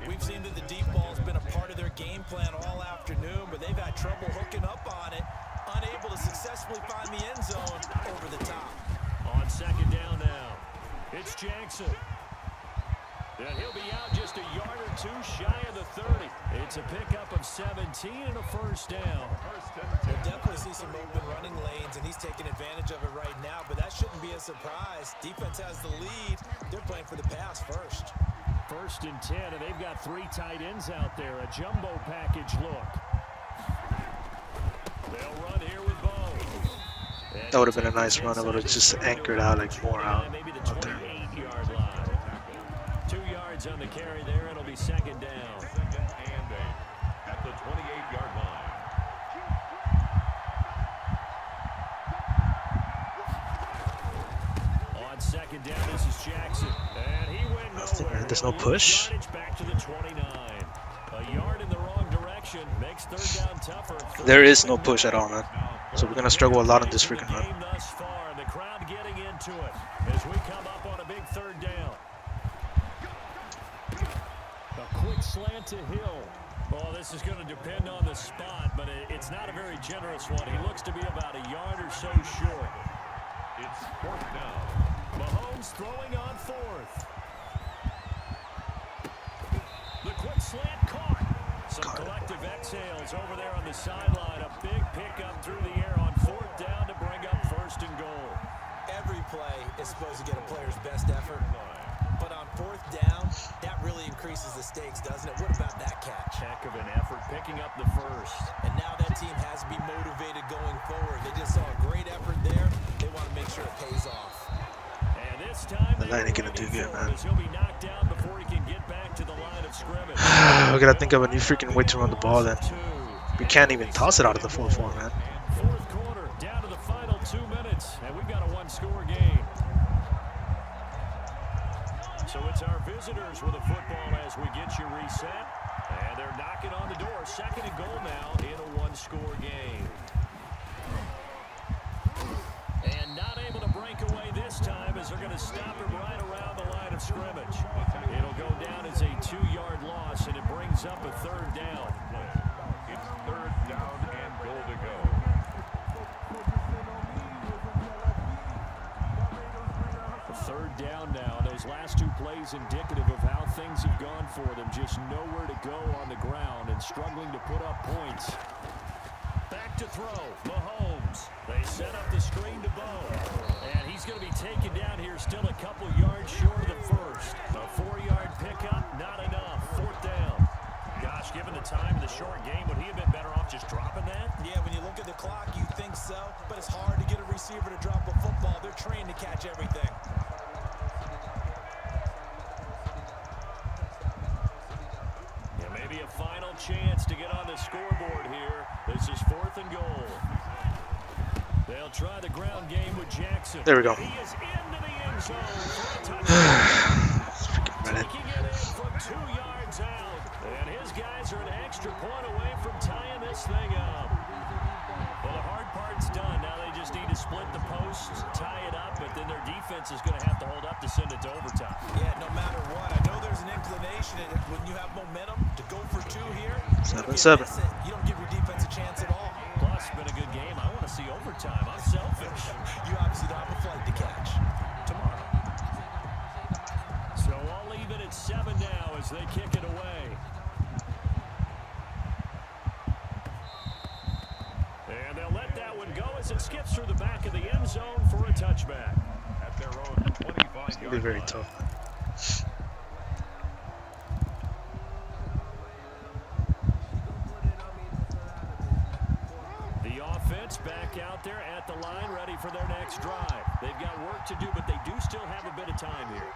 We've seen that the deep ball's been a part of their game plan all afternoon, but they've had trouble hooking up on it, unable to successfully find the end zone over the top. On 2nd down now. It's Jackson. And he'll be out just a yard or 2 shy of the 30. It's a pickup of 17 and a first down. We'll definitely see some open running lanes, and he's taking advantage of it right now, but that shouldn't be a surprise. Defense has the lead. They're playing for the pass first. 1st and 10, and they've got 3 tight ends out there. A jumbo package look. They'll run here with Bo. That would have been a nice run. I would have just anchored out like more out Maybe the there. 28-yard line. 2 yards on the carry there. It'll be 2nd down. 2nd and 8 at the 28-yard line. On 2nd down, this is Jackson. And he went nowhere. There's no push. Yardage back to the 29. A yard in the wrong direction makes 3rd down tougher. There is no push at all, man. So we're gonna struggle a lot on this freaking The run. game thus far, the crowd getting into it as we come up on a big 3rd down. A quick slant to Hill. Well, this is going to depend on the spot, but it's not a very generous one. He looks to be about a yard or so short. It's 4th down. Mahomes throwing on 4th. The quick slant caught. Some collective exhales over there on the sideline. A big pickup through the air on 4th down to bring up 1st and goal. Every play is supposed to get a player's best effort, but on 4th down, that really increases the stakes, doesn't it? What about that catch? Heck of an effort picking up the 1st. And now that team has to be motivated going forward. They just saw a great effort there. They want to make sure it pays off. And this time That ain't gonna do good, man. he'll be knocked down before he can get back to the line of scrimmage. We gotta think of a new freaking way to run the ball then. We can't even toss it out of the 4-4, man. 4th quarter, down to the final 2 minutes, and we've got a 1-score game. So it's our visitors with a football as we get you reset. And they're knocking on the door. 2nd and goal now in a 1-score game. And not able to break away this time as they're going to stop him right around the line of scrimmage. It'll go down as a 2-yard loss, and it brings up a 3rd down. It's 3rd down and goal to go. A 3rd down now. Those last 2 plays indicative of how things have gone for them. Just nowhere to go on the ground and struggling to put up points. Back to throw. Mahomes. Mahomes. They set up the screen to Bo. And he's going to be taken down here still a couple yards short of the first. A 4-yard pickup, not enough. 4th down. Gosh, given the time of the short game, would he have been better off just dropping that? Yeah, when you look at the clock, you think so. But it's hard to get a receiver to drop a football. They're trained to catch everything. Yeah, maybe a final chance to get on the scoreboard here. This is 4th and goal. They'll try the ground game with Jackson. There we go. He is into the end zone for a touchdown. Taking it in from 2 yards out. And his guys are an extra point away from tying this thing up. Well, the hard part's done. Now they just need to split the posts, tie it up, but then their defense is going to have to hold up to send it to overtime. Yeah, no matter what. I know there's an inclination when you have momentum to go for 2 here. 7-7. You don't give your defense a chance at all. Plus, it's been a good game. I want to see overtime. I'm selfish. You obviously don't have a flight to catch. Tomorrow. So I'll leave it at 7 now as they kick it away. And they'll let that one go as it skips through the back of the end zone for a touchback. At their own 25-yard It'll be very line. tough. The offense back out there at the line, ready for their next drive. They've got work to do, but they do still have a bit of time here.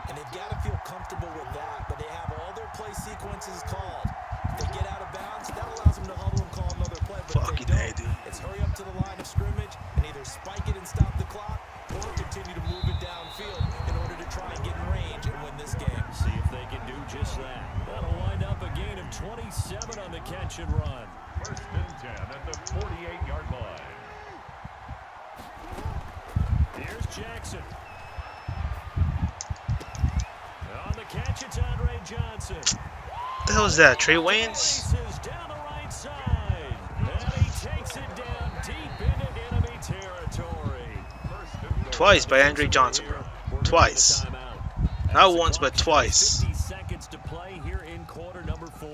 And they've got to feel comfortable with that, but they have all their play sequences called. If they get out of bounds, that allows them to huddle and call another play. But Fucking if they A, don't, dude. it's hurry up to the line of scrimmage and either spike it and stop the clock or continue to move it downfield in order to try and get in range and win this game. See if they can do just that. That'll wind up a gain of 27 on the catch and run. 1st and 10 at the 48-yard line. Here's Jackson. On the catch, it's Andre Johnson. What the hell is that? Trey Waynes? Races down the right side. And he takes it down deep into enemy territory. Twice by Andre Johnson, bro. Twice. Not once, but twice. 50 seconds to play here in quarter number 4.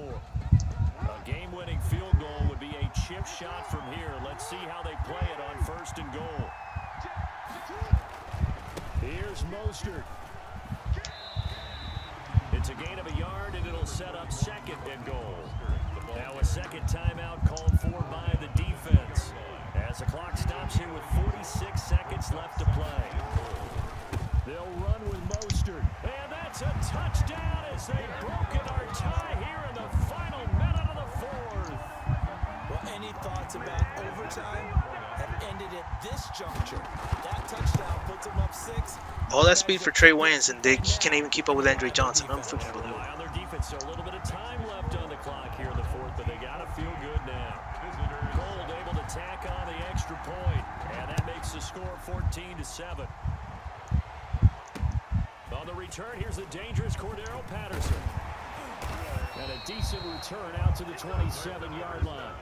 A game-winning field goal would be a chip shot from here. Let's see how they play it on 1st and goal. Here's Mostert. It's a gain of a yard, and it'll set up 2nd and goal. Now a second timeout called for by the defense. As the clock stops here with 46 seconds left to play. They'll run with Mostert. And that's a touchdown as they've broken our tie here in the final minute of the 4th. Well, any thoughts about overtime have ended at this juncture. That touchdown puts them up 6. All that speed for Trey Waynes, and he can't even keep up with Andre Johnson. Unforgivable. Rely on their defense, so a little bit of time left on the clock here in the 4th, but they got to feel good now. Gold able to tack on the extra point, and that makes the score 14-7. On the return, here's the dangerous Cordero Patterson. And a decent return out to the 27-yard line.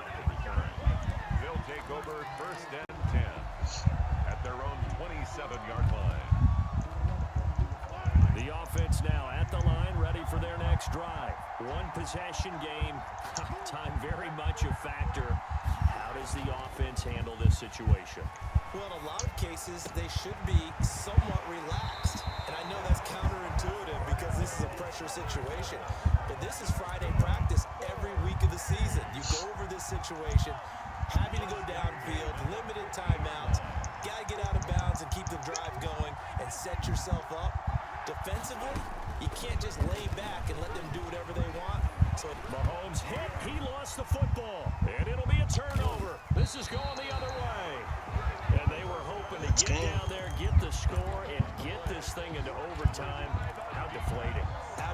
They'll take over 1st and 10 at their own 27-yard line. The offense now at the line, ready for their next drive. One possession game. Time very much a factor. How does the offense handle this situation? Well, in a lot of cases, they should be somewhat relaxed. And I know that's counterintuitive because this is a pressure situation. But this is Friday practice every week of the season. You go over this situation, having to go downfield, limited timeouts, got to get out of bounds and keep the drive going and set yourself up. Defensively, you can't just lay back and let them do whatever they want. So Mahomes hit. He lost the football. And it'll be a turnover. This is going the other way. And they were hoping to get down there, get the score, and get this thing into overtime. How deflating.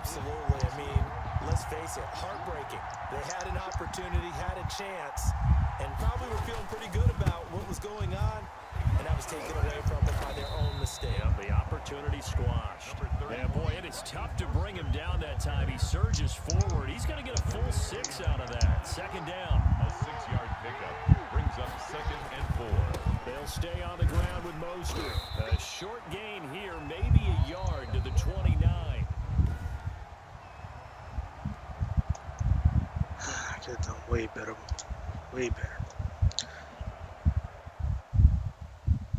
absolutely. I mean, let's face it, heartbreaking. They had an opportunity, had a chance, and probably were feeling pretty good about what was going on. And that was taken away from them by their own mistake. Yeah, the opportunity squashed. Yeah, boy, it is tough to bring him down that time. He surges forward. He's going to get a full 6 out of that. Second down. A 6-yard pickup brings up 2nd and 4. They'll stay on the ground with Mostert. A short gain here, maybe a yard to the 29. I could have done way better. Way better.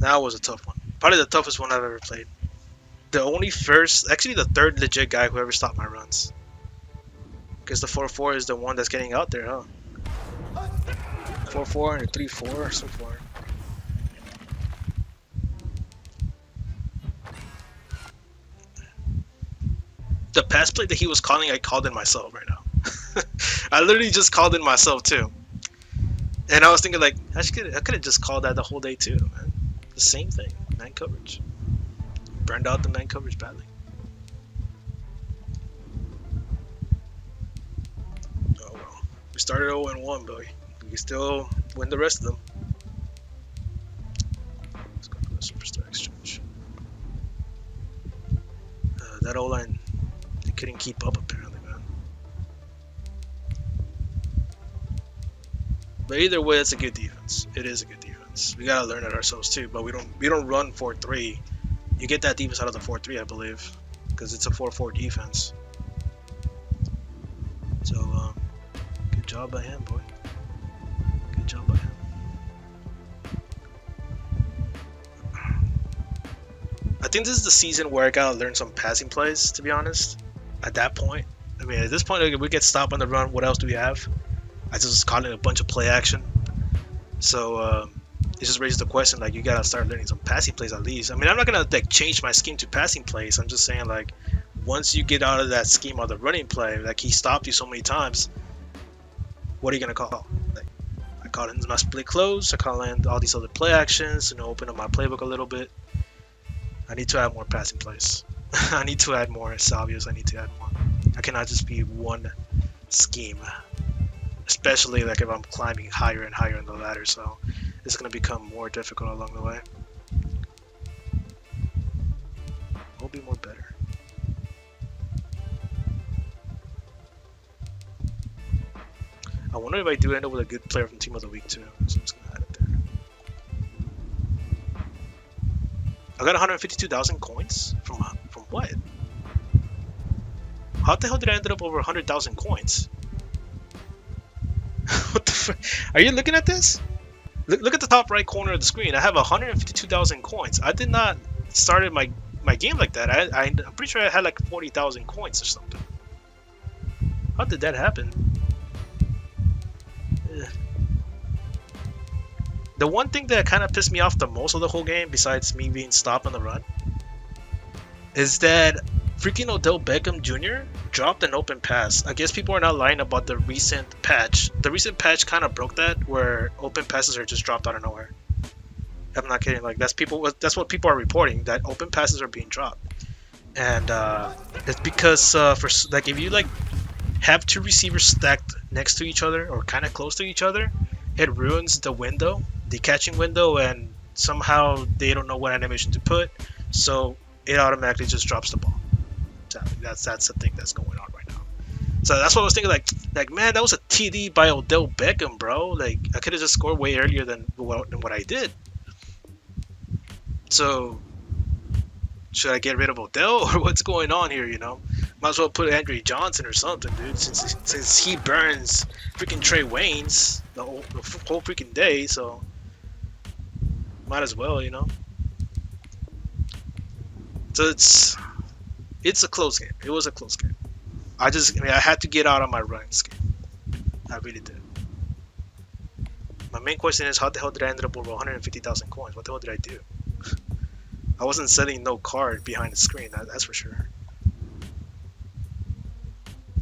That was a tough one. Probably the toughest one I've ever played. The only first, actually the third legit guy who ever stopped my runs. Because the 4-4 is the one that's getting out there, huh? 4-4 and a 3-4 so far. The pass play that he was calling, I called in myself right now. I literally just called in myself too. And I was thinking like, I could have just called that the whole day too, man. The same thing, man coverage. Burned out the man coverage badly. Oh well. We started 0-1, boy. We can still win the rest of them. Let's go for the superstar exchange. That O-line, they couldn't keep up apparently, man. But either way, it's a good defense. It is a good defense. We gotta learn it ourselves too. But we don't run 4-3. You get that defense out of the 4-3, I believe, because it's a 4-4 defense. So, good job by him, boy. Good job by him. I think this is the season where I gotta learn some passing plays, to be honest. At that point, I mean, at this point, if we get stopped on the run, what else do we have? I just caught in a bunch of play action. So, it just raises the question, like, you gotta start learning some passing plays at least. I mean, I'm not gonna like change my scheme to passing plays. I'm just saying, like, once you get out of that scheme of the running play, like he stopped you so many times, what are you gonna call? Like, I caught in my split close. I caught in all these other play actions. Open up my playbook a little bit. I need to add more passing plays. I need to add more. It's obvious. I need to add more. I cannot just be one scheme, especially like if I'm climbing higher and higher in the ladder. So it's gonna become more difficult along the way. We'll be more better. I wonder if I do end up with a good player from Team of the Week too. So I'm just gonna add it there. I got 152,000 coins from what? How the hell did I end up over 100,000 coins? What the fuck? Are you looking at this? Look at the top right corner of the screen. I have 152,000 coins. I did not started my game like that. I'm pretty sure I had like 40,000 coins or something. How did that happen? Ugh. The one thing that kind of pissed me off the most of the whole game, besides me being stopped on the run, is that freaking Odell Beckham Jr. dropped an open pass. I guess people are not lying about the recent patch. The recent patch kind of broke that, where open passes are just dropped out of nowhere. I'm not kidding. Like that's what people are reporting, that open passes are being dropped, and it's because for like if you like have two receivers stacked next to each other or kind of close to each other, it ruins the window, the catching window, and somehow they don't know what animation to put, so it automatically just drops the ball. That's the thing that's going on right now. So that's what I was thinking. Like man, that was a TD by Odell Beckham, bro. Like I could have just scored way earlier than what I did. So should I get rid of Odell or what's going on here? You know, might as well put Andre Johnson or something, dude. Since he burns freaking Trey Waynes the whole freaking day, so might as well, you know. So it's a close game. It was a close game. I had to get out of my running scheme. I really did. My main question is, how the hell did I end up over 150,000 coins? What the hell did I do? I wasn't selling no card behind the screen, that's for sure.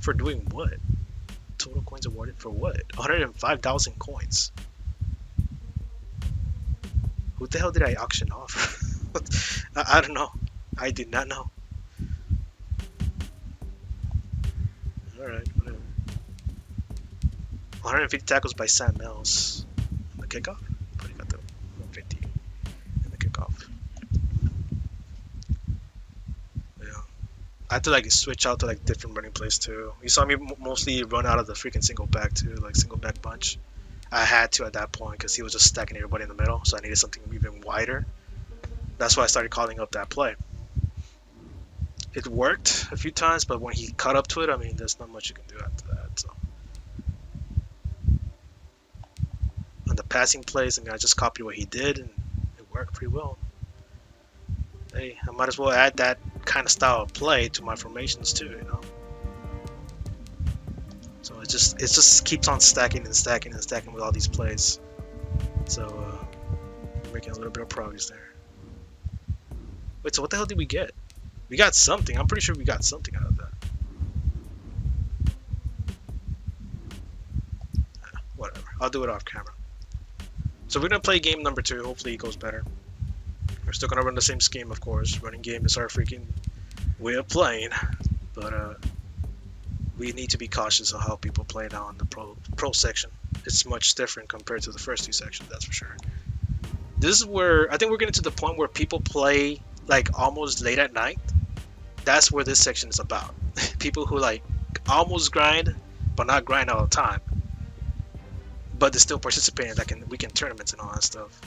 For doing what? Total coins awarded for what? 105,000 coins. Who the hell did I auction off? I don't know. I did not know. Alright, whatever. 150 tackles by Sam Mills. The kickoff? Probably got the 150 in the kickoff. Yeah. I had to like switch out to like different running plays too. You saw me mostly run out of the freaking single back too, like single back bunch. I had to at that point because he was just stacking everybody in the middle, so I needed something even wider. That's why I started calling up that play. It worked a few times, but when he caught up to it, I mean, there's not much you can do after that. So, on the passing plays, I mean, I just copied what he did, and it work pretty well. Hey, I might as well add that kind of style of play to my formations too, you know. So it just keeps on stacking and stacking and stacking with all these plays. So we're making a little bit of progress there. Wait, so what the hell did we get? We got something. I'm pretty sure we got something out of that. Whatever. I'll do it off camera. So we're gonna play game number 2. Hopefully it goes better. We're still gonna run the same scheme, of course. Running game is our freaking way of playing, but we need to be cautious of how people play now in the pro section. It's much different compared to the first 2 sections, that's for sure. This is where I think we're getting to the point where people play like almost late at night. That's where this section is about. People who like almost grind, but not grind all the time. But they're still participating like in weekend tournaments and all that stuff.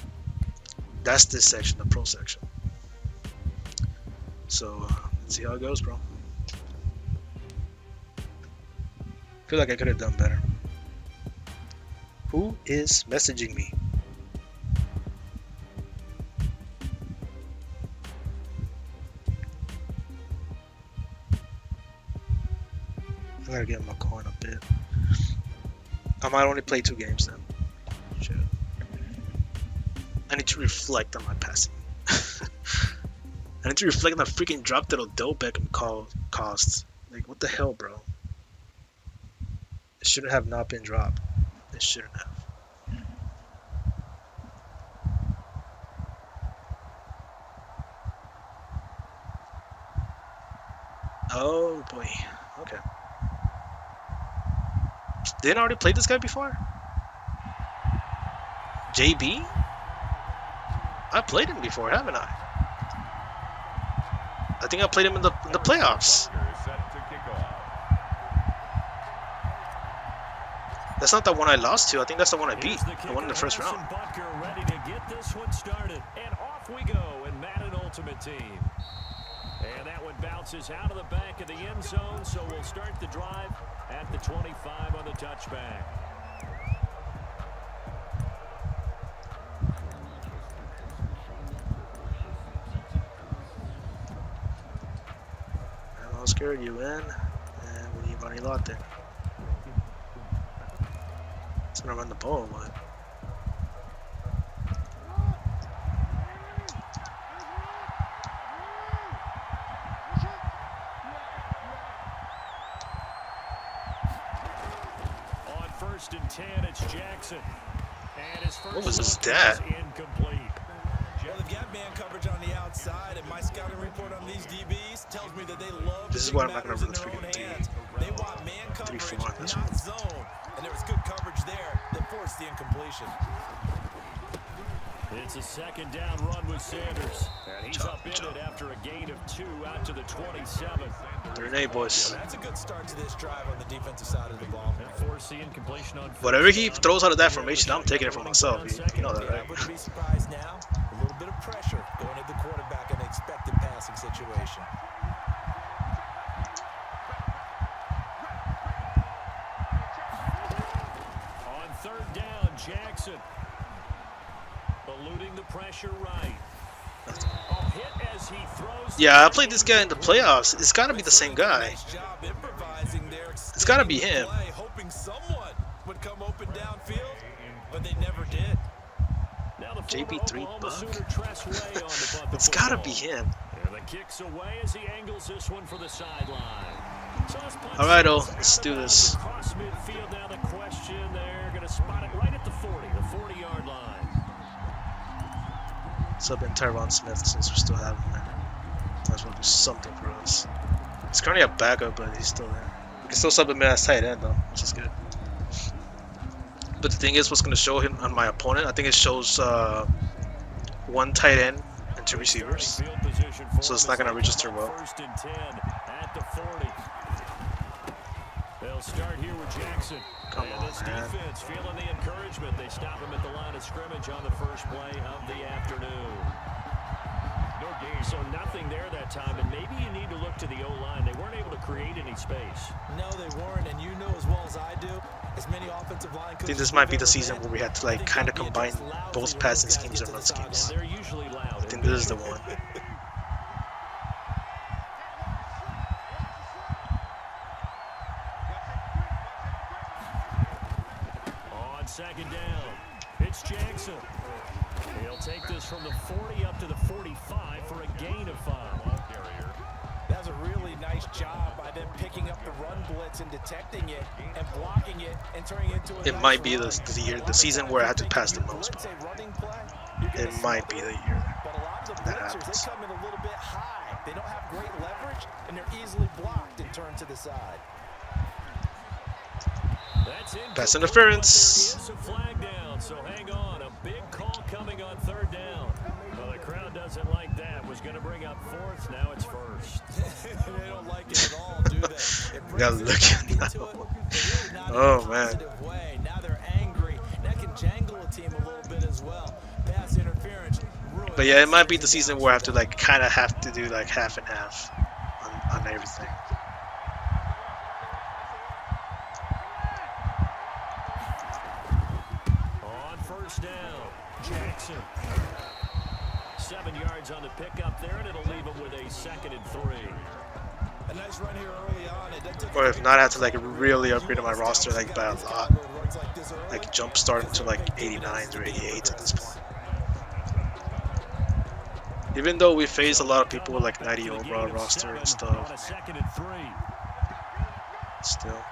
That's this section, the pro section. So let's see how it goes, bro. Feel like I could have done better. Who is messaging me? I gotta get my coin a bit. I might only play 2 games then. Shit. I need to reflect on my passing. I need to reflect on the freaking drop that Odell Beckham cost. Like, what the hell, bro? It shouldn't have not been dropped. It shouldn't have. Oh boy. Okay. Didn't I already play this guy before? JB? I played him before, haven't I? I think I played him in the playoffs. That's not the one I lost to. I think that's the one I beat. The one in the first round. Ready to get this one started. And off we go in Madden Ultimate Team. And that one bounces out of the back of the end zone, so we'll start the drive at the 25 on the touchback. I'm all scared you in, and we need money locked in. It's gonna run the ball, but On 1st and 10, it's Jackson. And his first what was his dad? Incomplete. Well, they've got man coverage on the outside, and my scouting report on these DBs tells me that they love This is big why I'm not gonna matters run in this their own freaking hands. They want man coverage, 3-4 this not zone. And there was good coverage there that forced the incompletion. It's a 2nd down run with Sanders. And he's upended after a gain of 2 out to the 27. 3-8, boys. That's a good start to this drive on the defensive side of the ball. And force the incompletion on Whatever he throws out of that formation, I'm taking it for myself. You know that, Yeah, I right? wouldn't be surprised now. A little bit of pressure going at the quarterback in an expected passing situation. On 3rd down, Jackson. Eluding the pressure right. A hit as he throws. Yeah, I played this guy in the playoffs. It's gotta be the same guy. Nice job improvising there, It's gotta be him. play, hoping someone would come open downfield, but they never did. Now the JB3 Oklahoma buck. Sooner Tress Way on the punt the It's gotta be football. him. And the kick's away as he angles this one for the sideline. So it's punt All right, six let's out do of this. bounds across midfield. Now the question, they're going to spot it right at the 40-yard line. Sub in Tyron Smith since we still have him there. Might as well do something for us. He's currently a backup, but he's still there. We can still sub him in as tight end though, which is good. But the thing is, what's going to show him on my opponent, I think it shows 1 tight end and 2 receivers. So it's not going to register well. 1st and 10 at the 40. They'll start here with Jackson. Come and on, this man. defense feeling the encouragement. They stop him at the line of scrimmage on the first play of the afternoon. So nothing there that time, and maybe you need to look to the O-line. They weren't able to create any space. No, they weren't, and you know as well as I do, as many offensive line I coaches think this might be we've the ever season been, where we had to I like think kind of they'll be combine addressed loudly both when passing those guys schemes get and to run the sideline. schemes. They're usually loud. I think this is the one. On second down, it's Jackson. He'll take this from the 40 up to the 45 for a gain of 5. That was a really nice job by them picking up the run blitz and detecting it and blocking it and turning it into a It nice might be run. the year, A lot the of season times where I you had to think pass if the you most. blitz a running play, you're gonna It might be smother the it. year But a lot of the that blitzers, happens. they come in a little bit high. They don't have great leverage, and they're easily blocked and turned to the side. That's Pass incomplete, interference. but there is a flag down, so hang on. A big call coming on third down. Well, the crowd doesn't like that. Was going to bring up fourth. Now it's first. They don't like it at all, do they? It You gotta brings them look back at into now. it, but really not in Oh a man. positive way. Now they're angry. That can jangle a team a little bit as well. Pass interference. But yeah, it might be the season where I have to like kind of have to do like half and half on everything. On first down, Jackson. 7 yards on the pickup there, and it'll leave him with a 2nd and 3. A nice run here early on. It doesn't take Or a if not, I have to like really upgrade my roster like by a lot. Like jump start to like 89s or 88s at this point. Even though we face a lot of people with like 90 overall roster and On stuff, a 2nd and 3. still.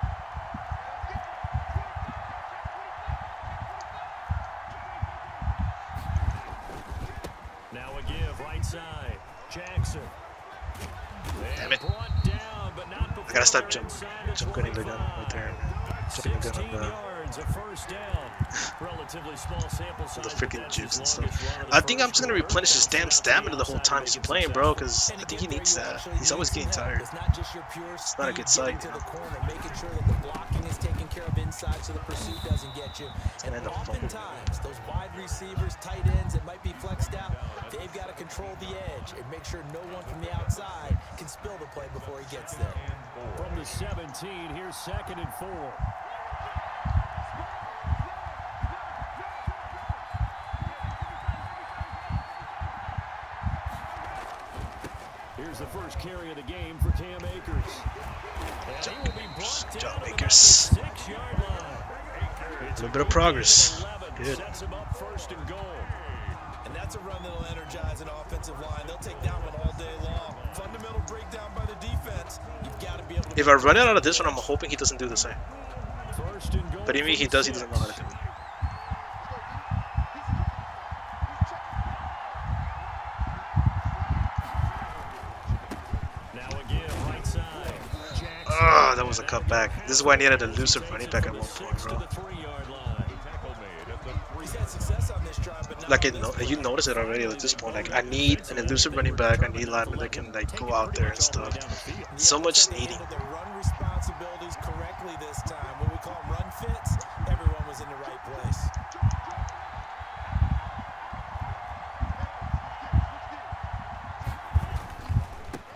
Now a give right side. Jackson. Damn it. Brought down, but not I gotta stop before they're jump cutting the gun right there. Jumping the gun 16 on the yards, a first down. Relatively small sample size. the but freaking that's jukes and his longest stuff. run of the I think I'm first just gonna quarter. replenish his damn Bouncing out to stamina the whole outside time to he's make it playing, bro, successful. because I think he needs that. He's always getting tired. It's not just your pure It's not a good speed sight, getting you to know. the corner, making sure that the blocking is taken care of inside so the pursuit doesn't get you. And And the fumble. oftentimes, those wide receivers, tight ends that might be flexed out, they've got to control the edge and make sure no one from the outside can spill the play before he gets there. From the 17, here's 2nd and 4. Here's the first carry of the game for Cam Akers. And he will be brought down Job at about makers. the 6-yard line. A little bit of progress. Good. Sets him up 1st and goal. And that's a run that'll energize an offensive line. They'll take that one all day long. Fundamental breakdown by the defense. You've got to be able to... If I run out of this one, I'm hoping he doesn't do the same. 1st and goal. But even if he does, he doesn't know how to do it. Now again, right side. Jackson. Ah, that was a cutback. This is why I needed an elusive running back at one point, bro. He's had success on this drive, but not Like on this you play. notice it already at this point. Like I need an elusive running back. I need linemen that can like go out there and stuff. So much They needing. handled their run responsibilities correctly this time. When we call them run fits, everyone was in the right place.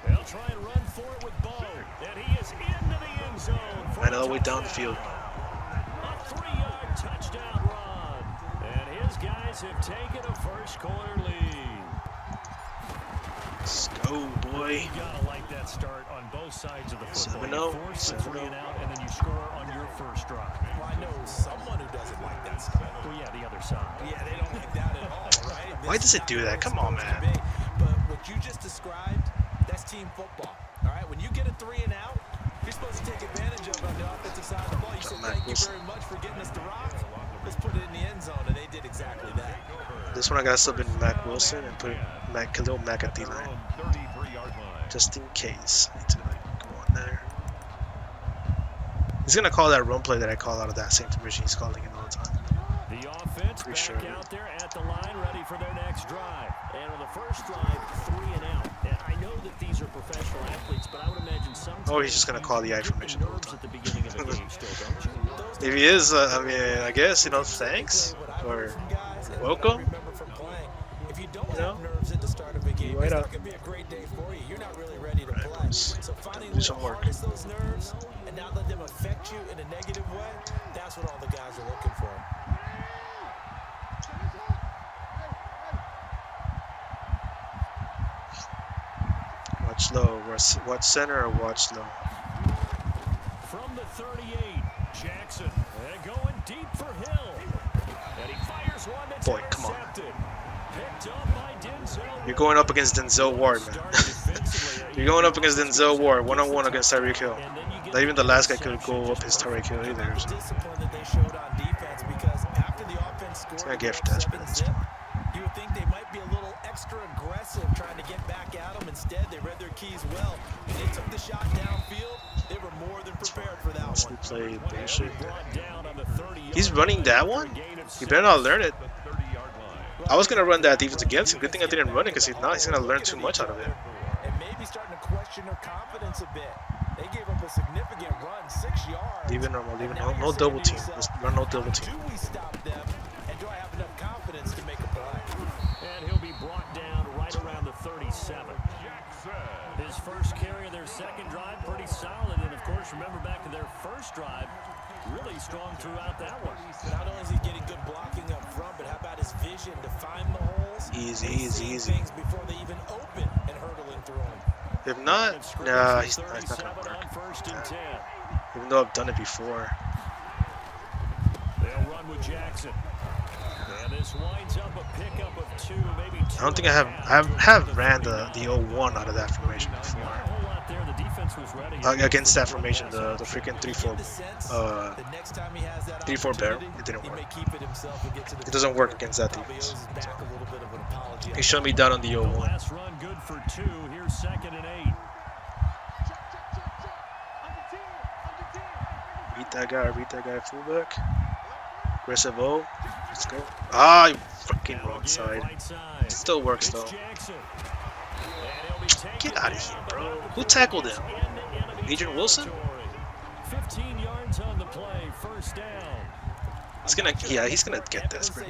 They'll try and run for it with Bo. And he is into the end zone. For Right a all the way down the touchdown. field. A 3-yard touchdown run. And his guys have taken a first quarter lead. Let's go, boy. You gotta like that start on both sides of the football. 7-0, You force the 7-0. 3 and out, and then you score on your first drive. Well, I know someone who doesn't like that style. Well, yeah, the other side. Yeah, they don't like that at all, right? Why This does is it do not that? what it's Come on, supposed to man. be. But what you just described, that's team football. All right, when you get a 3 and out, you're supposed to take advantage of it on the offensive side of the ball. You say, Mac thank you Wilson. very much for getting us the rock. Let's put it in the end zone, and they did exactly that. This one I gotta sub in Mac Wilson and put Khalil Mack at D-line. Just in case. I need to like go on there. He's gonna call that run play that I call out of that same formation he's calling it all the time. The offense Pretty back sure. out there at the line, ready for their next drive. And on the first drive, 3 and out. And I know that these are professional athletes, but I would imagine sometimes... Oh, he's just gonna call the I you get formation the whole nerves time. at the beginning of a game still, don't you? If he is, I mean, I guess, you know, thanks. Or welcome. If you don't You know? have nerves at the start of a game, Right it's up. not going to be a Nice. So finding a Do way to some work. harness those nerves and not let them affect you in a negative way, that's what all the guys are looking for. Watch low. Watch center or watch low. From the 38, Jackson. And going deep for Hill. And he fires one that's Boy, come on. intercepted. Picked up by Denzel. You're going up against Denzel Ward, man. You're going up against Denzel Ward, one-on-one against Tyreek Hill. Not even the last guy could go up his Tyreek Hill either. So. Discipline that they showed on defense, because after the offense scored, gonna get for that, 7-zip, you would think they might be a little extra aggressive trying to get back at them. Instead, they read their keys well. When they took the shot downfield, they were more than prepared for that one. Play bullshit. He's running that one? He better not learn it. I was gonna run that defense against him. Good thing I didn't run it, because if not, he's gonna learn too much out of it. And maybe starting to question their confidence a bit. They gave up a significant run, 6 yards. Leave it normal, leave it no double team. Let's run no double team. Do we stop them? And do I have enough confidence to make a play? And he'll be brought down right around the 37. His first carry of their second drive, pretty solid. And of course, remember back to their first drive, really strong throughout that one. Not only is he getting good blocking up front, but how about his vision to find the holes? Easy. Things before they even open and hurdling through them. If not, nah, he's not gonna work. Even though I've done it before. They'll run with Jackson. And this winds up a pickup of 2, maybe 2. I don't think I have ran the 0-1 out of that formation before. Against that formation, the freaking 3-4 barrel, it didn't work. It doesn't work against that defense. So. He shut me down on the 0-1. Last run good for 2. Here's 2nd and 8. Beat that guy fullback. Aggressive O. Let's go. Ah, freaking wrong side. It still works though. Get out of here, bro. Who tackled him? Adrian Wilson? 15 yards on the play, first down. He's gonna get desperate.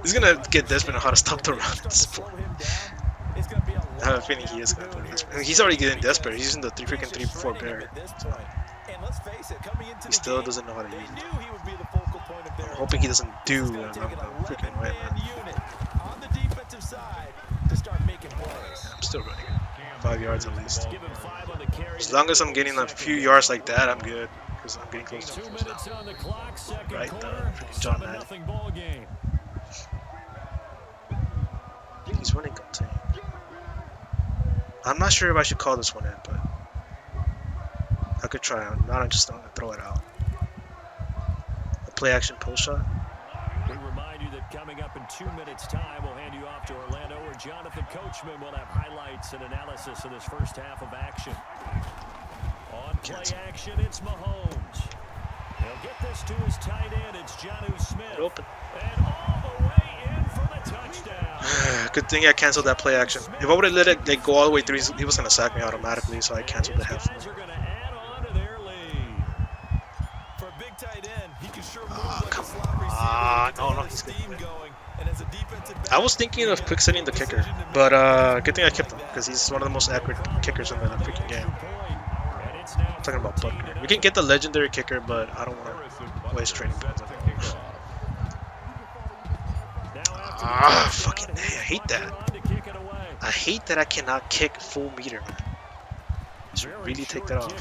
He's gonna get desperate on how to stop the run at this point. I have a feeling he is gonna do this. I mean, he's already getting desperate. He's using the freaking 3-4 bear. So. He still doesn't know how to use it. I'm hoping he doesn't do freaking win, man. I'm still running it. 5 yards at least. As long as I'm getting a few yards like that, I'm good. Because I'm getting close to the first down. Right, freaking John Madden. He's running contain. I'm not sure if I should call this one in, but I could try it. Not just throw it out. A play action post shot. We remind you that coming up in 2 minutes' time, we'll hand you off to Orlando, where Jonathan Coachman will have highlights and analysis of this first half of action. On play action, it's Mahomes. He'll get this to his tight end. It's Jonnu Smith. Open. And all the way in for the touchdown. Good thing I canceled that play action. If I would have let it go all the way through, he was going to sack me automatically, so I canceled the half. Come on. Oh, no, he's good. I was thinking of quick setting the kicker, but good thing I kept him, because he's one of the most accurate kickers in the freaking game. I'm talking about Butker. We can get the legendary kicker, but I don't want to waste training points. Ah, fucking A. I hate that. I hate that I cannot kick full meter, man. Should really take that off.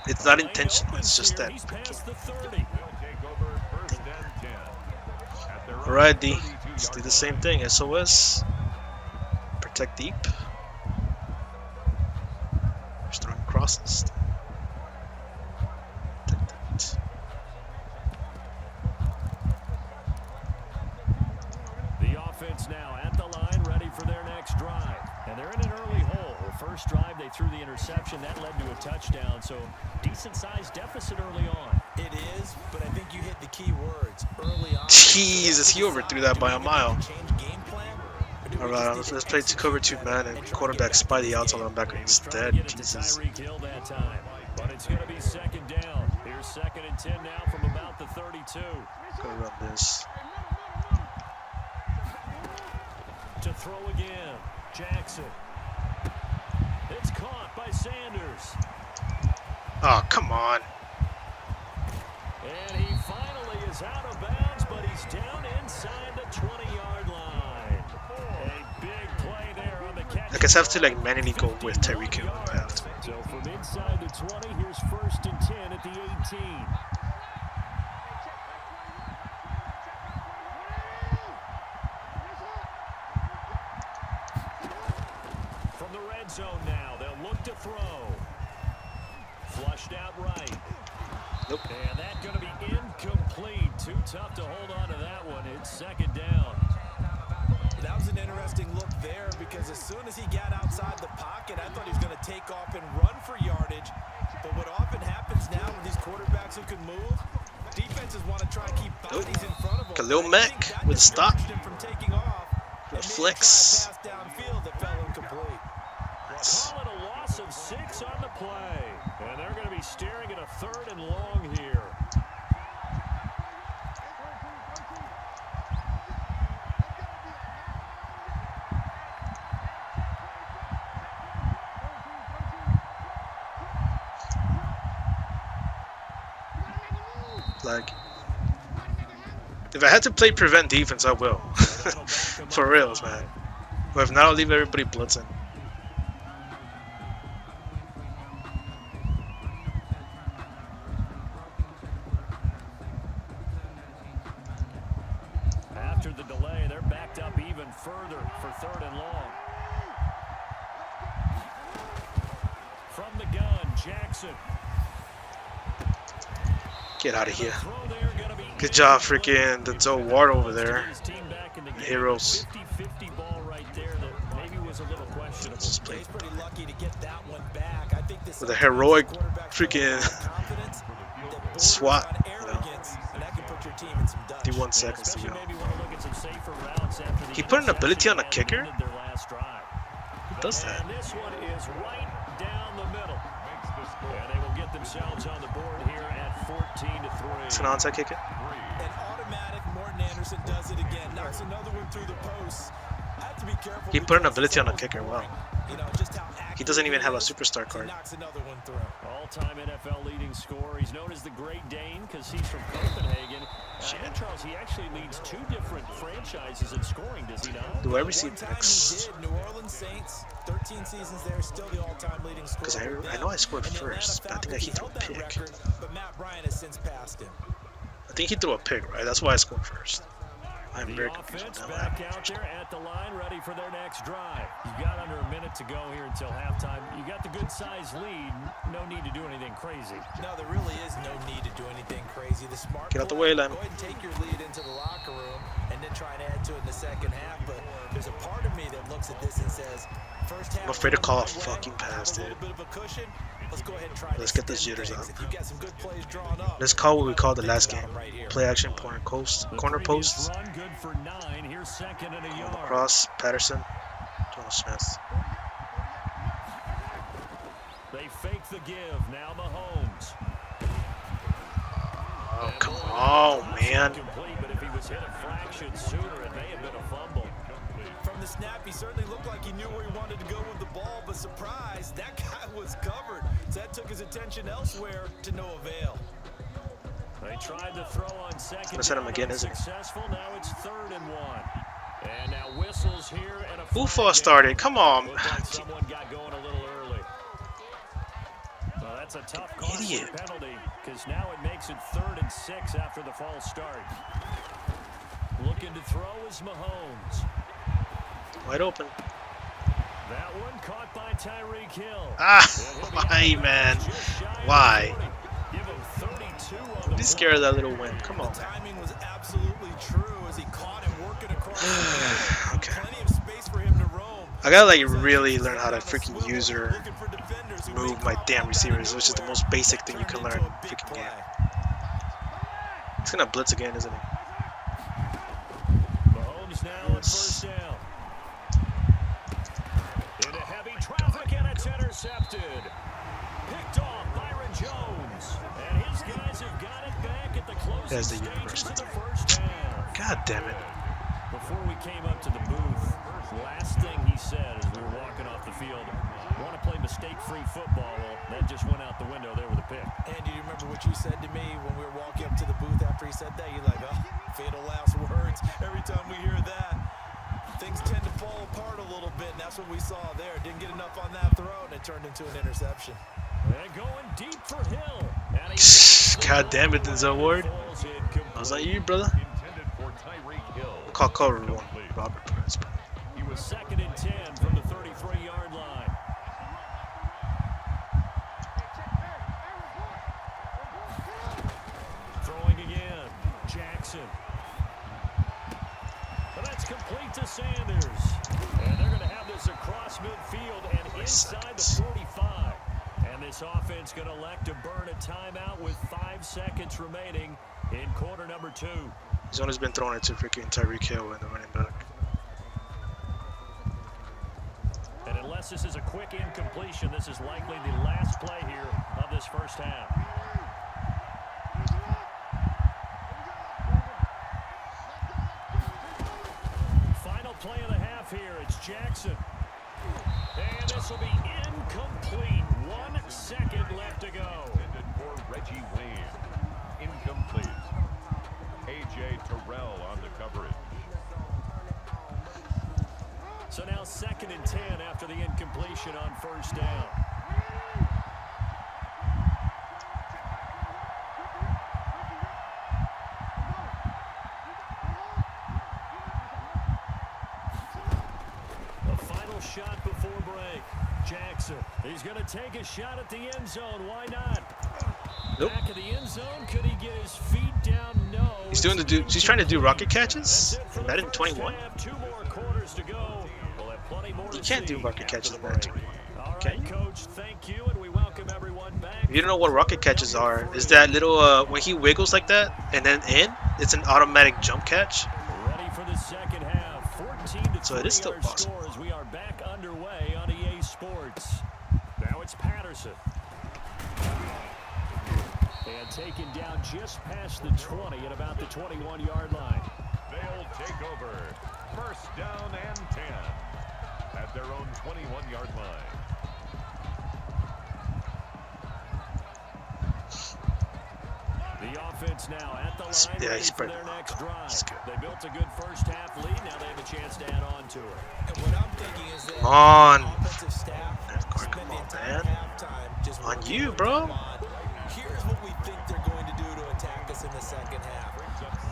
It's not intentional, it's just that. Alright, D. Let's do the same thing. SOS. Protect deep. Just throwing crosses. Take that. The offense now at the line, ready for their next drive. And they're in an early hole. First drive, they threw the interception. That led to a touchdown. So, decent-sized deficit early on. It is, but I think you hit the key words early on. Jesus, he overthrew that by a mile. Alright, let's play cover 2 man and quarterback spy the outside linebacker instead. Jesus. But it's going to be second down. Here's 2nd and 10 now from about the 32. Gotta run this. To throw again, Jackson. It's Oh, come on. And he finally is out of bounds, but he's down inside the 20-yard line. A big play there on the catch. I guess I have to like manually go with Tyreek Hill. I have to. So from inside the 20, here's 1st and 10 at the 18. From the red zone now, they'll look to throw. Flushed out right. Nope. And that's going to be incomplete. Too tough to hold on to that one. It's 2nd down. That was an interesting look there because as soon as he got outside the pocket, I thought he was going to take off and run for yardage. But what often happens now with these quarterbacks who can move, defenses want to try and keep bodies in front of them. Khalil Mack with a stop. From taking off. The flex. Pass downfield that fell incomplete. Nice. Call it a loss of 6 on the play. And they're going to be staring at a 3rd and long here. Like, if I had to play prevent defense, I will. For reals, man. But if not, I'll leave everybody blitzing. After the delay, they're backed up even further for 3rd and long. From the gun, Jackson. Get out of here. Good job, freaking Denzel Ward over there. Heroes. 50-50 ball right there that maybe was a little questionable. Let's just play He's pretty lucky to get that one back. I think this with a heroic freaking confidence that SWAT. borders You on know, arrogance, and that can put your team in some dust. 51 seconds to Especially go. maybe want to look at some safer routes after the He put an ability on a interception kicker? ended their last drive. Who does that? And this one is right down the middle. And they will get themselves on the board here at 14-3. It's an onside kicker. An automatic Morton Anderson does it again. Knocks another one through the post. I have to be careful. He put an because ability on a it's kicker. almost Wow. boring. You know, just how He doesn't even have a accurate superstar he card. knocks another one through. All-time NFL leading scorer. He's known as the Great Dane because he's from Copenhagen. And Charles, he actually leads 2 different franchises in scoring, does he not? Do I receive One time he next? did. New Orleans Saints, 13 seasons there, still the all-time leading scorer. Because I know I scored first, but I think he threw a pick. Record, but Matt Bryant has since passed him. I think he threw a pick, right? That's why I scored first. I'm The very confused offense on that. back out there at the line, ready for their next drive. You've got under a minute to go here until halftime. You got the good-sized lead. No need to do anything crazy. No, there really is no need to do anything crazy. The smart Get out the play, way, Len. go ahead and take your lead into the locker room and then try and add to it in the second half. But there's a part of me that looks at this and says, first half, I'm afraid to call a one way, fucking pass, have a dude. little bit of a cushion. Let's go ahead and try. Let's to get those extend jitters things. out. If you've got some good plays drawn up, Let's call what we called the last think game. about 'em right here. Play action, corner post, The corner previous post. run, good for 9. Here's 2nd and a yard. Cross, Patterson, Donald Smith. They fake the give. Now Mahomes. Oh, come on, man. Complete, but if he was hit a fraction sooner, it may have been a fumble. From the snap, he certainly looked like he knew where he wanted to go with the ball, but surprise, that guy was covered. So that took his attention elsewhere to no avail. They tried to throw on 2nd. Gonna set him again, isn't it? Successful. Now it's 3rd and 1. And now whistles here and a Who flag false down. started? Come on. Looked like someone got going a little early. Well, that's a tough costly Idiot. penalty because now it makes it 3rd and 6 after the false start. Looking to throw is Mahomes. Wide open. That one caught by Tyreek Hill. Ah, And he'll be why, out man? just shy of Why? 40. Give him 32 on the Be board. scared of that little win. Come on, The man. timing was absolutely true as he caught him working across the field. Okay. Plenty of space for him to roam. I gotta like really learn how to freaking user move my damn receivers, which is the most basic thing you can learn in the freaking game. He's gonna blitz again, isn't he? Mahomes now on 1st down. Into heavy traffic and it's intercepted. Picked off Byron Jones. And his guys have got it back at the closing There's the stages universe. of the 1st half. God damn it. Before we came up to the booth, last thing he said as we were walking off the field, want to play mistake-free football. Well, That just went out the window there with a pick. And do you remember what you said to me when we were walking up to the booth after he said that? You're like, oh, fatal last words. Every time we hear that, things tend to fall apart a little bit, and that's what we saw there. Didn't get enough on that throw, and it turned into an interception. And going deep for Hill. God damn it, Denzel Ward. I was like, you, brother. Intended for Tyreek Hill. We'll call cover one. Robert Perez. He was 2nd and 10 from the 33-yard line. Throwing again. Jackson. But that's complete to Sanders. And they're going to have this across midfield and inside the 45. And this offense going to elect to burn a timeout with 5 seconds remaining in quarter number 2. He's always been throwing it to freaking Tyreek Hill and the running back. And unless this is a quick incompletion, this is likely the last play here of this first half. Final play of the half here. It's Jackson. And this will be incomplete. 1 second left to go. Intended for Reggie Wayne. Incomplete. A.J. Terrell on the coverage. So now 2nd and 10 after the incompletion on first down. The final shot before break. Jackson, he's going to take a shot at the end zone. Why not? Nope. Back of the end zone. Could he get his feet down? No. He's trying to do rocket catches in Madden 21. 2 more quarters to go. We'll have plenty more. You can't do rocket catches in Madden 21. All Can right, you? Coach, thank you, and we welcome everyone back. If you don't know what rocket catches are, is that little when he wiggles like that and then it's an automatic jump catch. Ready for the second half. 14 to So it is still 3 possible. Scores. We are back underway on EA Sports. Now it's Patterson. And taken down just past the 20 at about the 21-yard line. They'll take over. First down and 10 at their own 21-yard line. The offense now at the line, Yeah, ready he's for pretty their good. next drive. He's good. They built a good first half lead. Now they have a chance to add on to it. And what I'm thinking is that Come on. offensive staff spent Come the on, entire man. halftime just On working you, on bro. come on. Here's what we think they're going to do to attack us in the second half.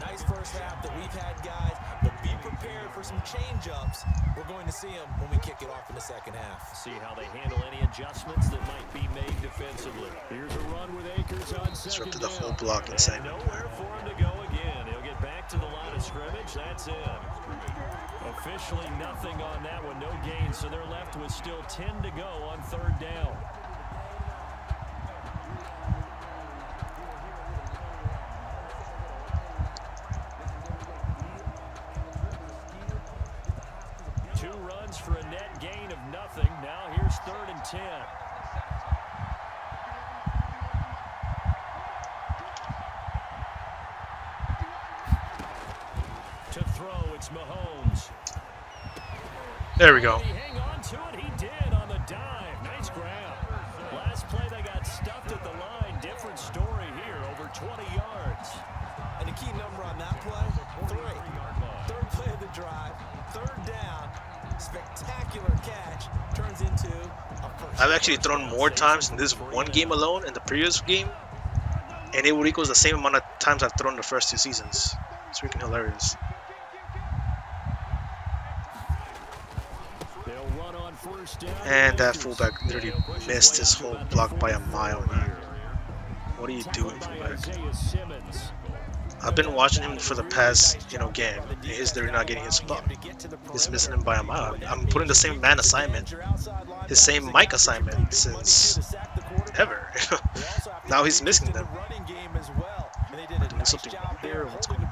Nice first half that we've had, guys, but be prepared for some change-ups. We're going to see them when we kick it off in the second half. See how they handle any adjustments that might be made defensively. Here's a run with Akers on second Disrupted the down. whole block inside. And nowhere for him to go again. He'll get back to the line of scrimmage. That's it. Officially nothing on that one. No gain. So they're left with still 10 to go on third down. Two runs for a net gain of nothing. Now here's 3rd and 10. To throw, it's Mahomes. There we go. Did he hang on to it? He did on the dive. Nice grab. Last play they got stuffed at the line. Different story here. Over 20 yards. And the key number on that play, 3. Third play of the drive, 3rd down, spectacular catch, turns into a first. I've actually thrown more times in this one game alone in the previous game, and it would equal the same amount of times I've thrown the first 2 seasons. It's freaking hilarious. They'll run on first down. And that fullback literally missed his whole block by a mile, man. What are you doing, fullback? Isaiah Simmons. I've been watching him for the past, game, and he's literally not getting his block. He's missing him by a mile. I'm putting the same man assignment, his same mic assignment since ever. Now he's missing them. Doing something here. What's going on?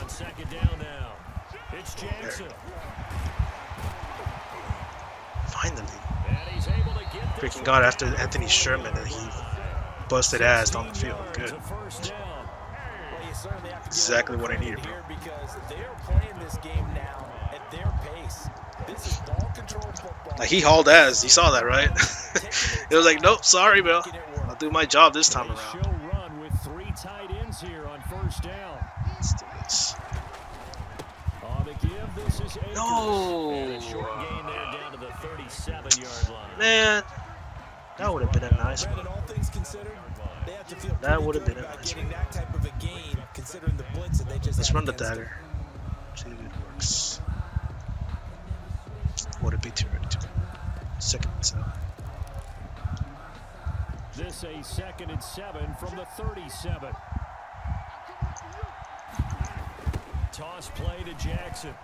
On second down now. It's Jackson. Finally. And he's able to get this Freaking God, after Anthony Sherman, and he busted ass on the field. Good. to first down. Exactly what I needed, bro. Here because they're playing this game now at their pace. This is ball control football. Like he hauled ass. You saw that, right? It was like, nope, sorry, bro. Making it work. I'll do my job this time They show around. run with 3 tight ends here on first down. Let's do this. On the give, this is Akers. No. And a short gain there down to the 37-yard line. Man, that would have been a nice one. Granted, all things considered, they have to feel That pretty would have good been a about nice getting one. that type of a gain, considering the blitz that they just Let's had run the against them. dagger. See if it works. Would it be too ready to? Second and 7. This a 2nd and 7 from the 37. Toss play to Jackson.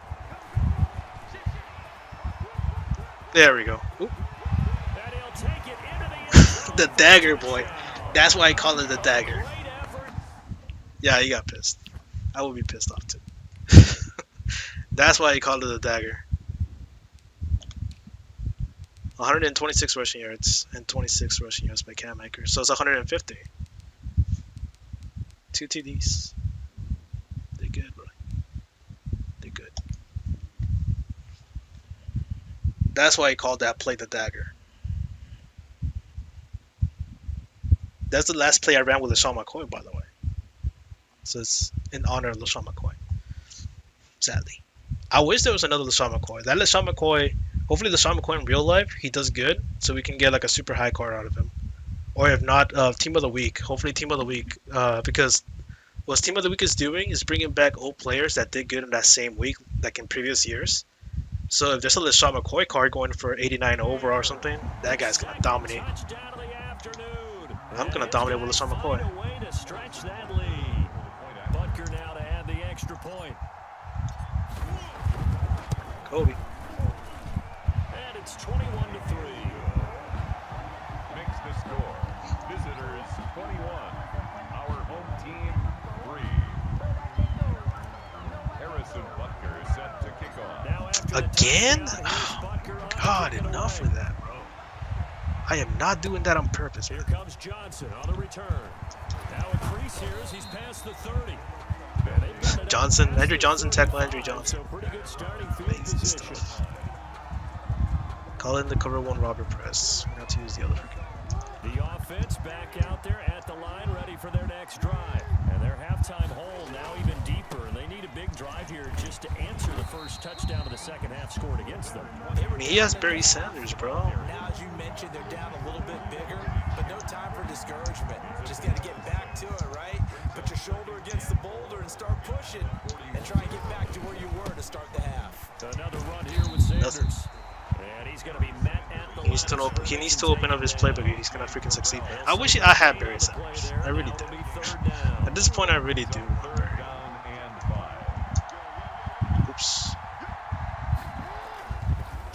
There we go. Oop. And he'll take it into the end zone. The dagger, boy. That's why I call it the dagger. Great effort. Yeah, he got pissed. I would be pissed off too. That's why he called it the dagger. 126 rushing yards and 26 rushing yards by Cam Akers. So it's 150. 2 TDs. They're good, bro. They're good. That's why he called that play the dagger. That's the last play I ran with LaShawn McCoy, by the way. So it's in honor of LaShawn McCoy. Sadly. I wish there was another LaShawn McCoy. That LaShawn McCoy, hopefully LaShawn McCoy in real life, he does good, so we can get like a super high card out of him. Or if not, Team of the Week. Hopefully Team of the Week, because what Team of the Week is doing is bringing back old players that did good in that same week, like in previous years. So if there's a LaShawn McCoy card going for 89 overall or something, that guy's going to dominate. Touchdown of the afternoon. I'm going to dominate with LaShawn McCoy. Find a way to stretch that lead. Butker now to add the extra point. Kobe. And it's 21-3. Makes the score. Visitors 21. Our home team 3. Harrison Butker is set to kick off. Now after the Again? touchdown, here's Butker on God, to kick it enough away. with that, bro. I am not doing that on purpose, Here man. comes Johnson on the return. Now a crease here as he's past the 30. And they've got it up Johnson, past Andrew the Johnson, tackle 35, Andrew Johnson. So pretty good starting field Amazing position. stuff. Call in the cover 1 Robert Press. We have to use the other freaking. The offense back out there at the line, ready for their next drive. And their halftime hole now even deeper, and they need a big drive here just to answer the first touchdown of the second half scored against them. I mean, he has Barry Sanders, bro. Now, as you mentioned, they're down a little bit bigger, but no time for discouragement. Just got to get back to it, right? Put your shoulder against the boulder and start pushing, and try and get back to where you were to start the half. Another run here with Sanders. And he's going to be met at the He needs to open up his playbook if he's gonna freaking succeed. I wish I had Barry Sanders. I really do. At this point, I really do. Third down and 5. Oops.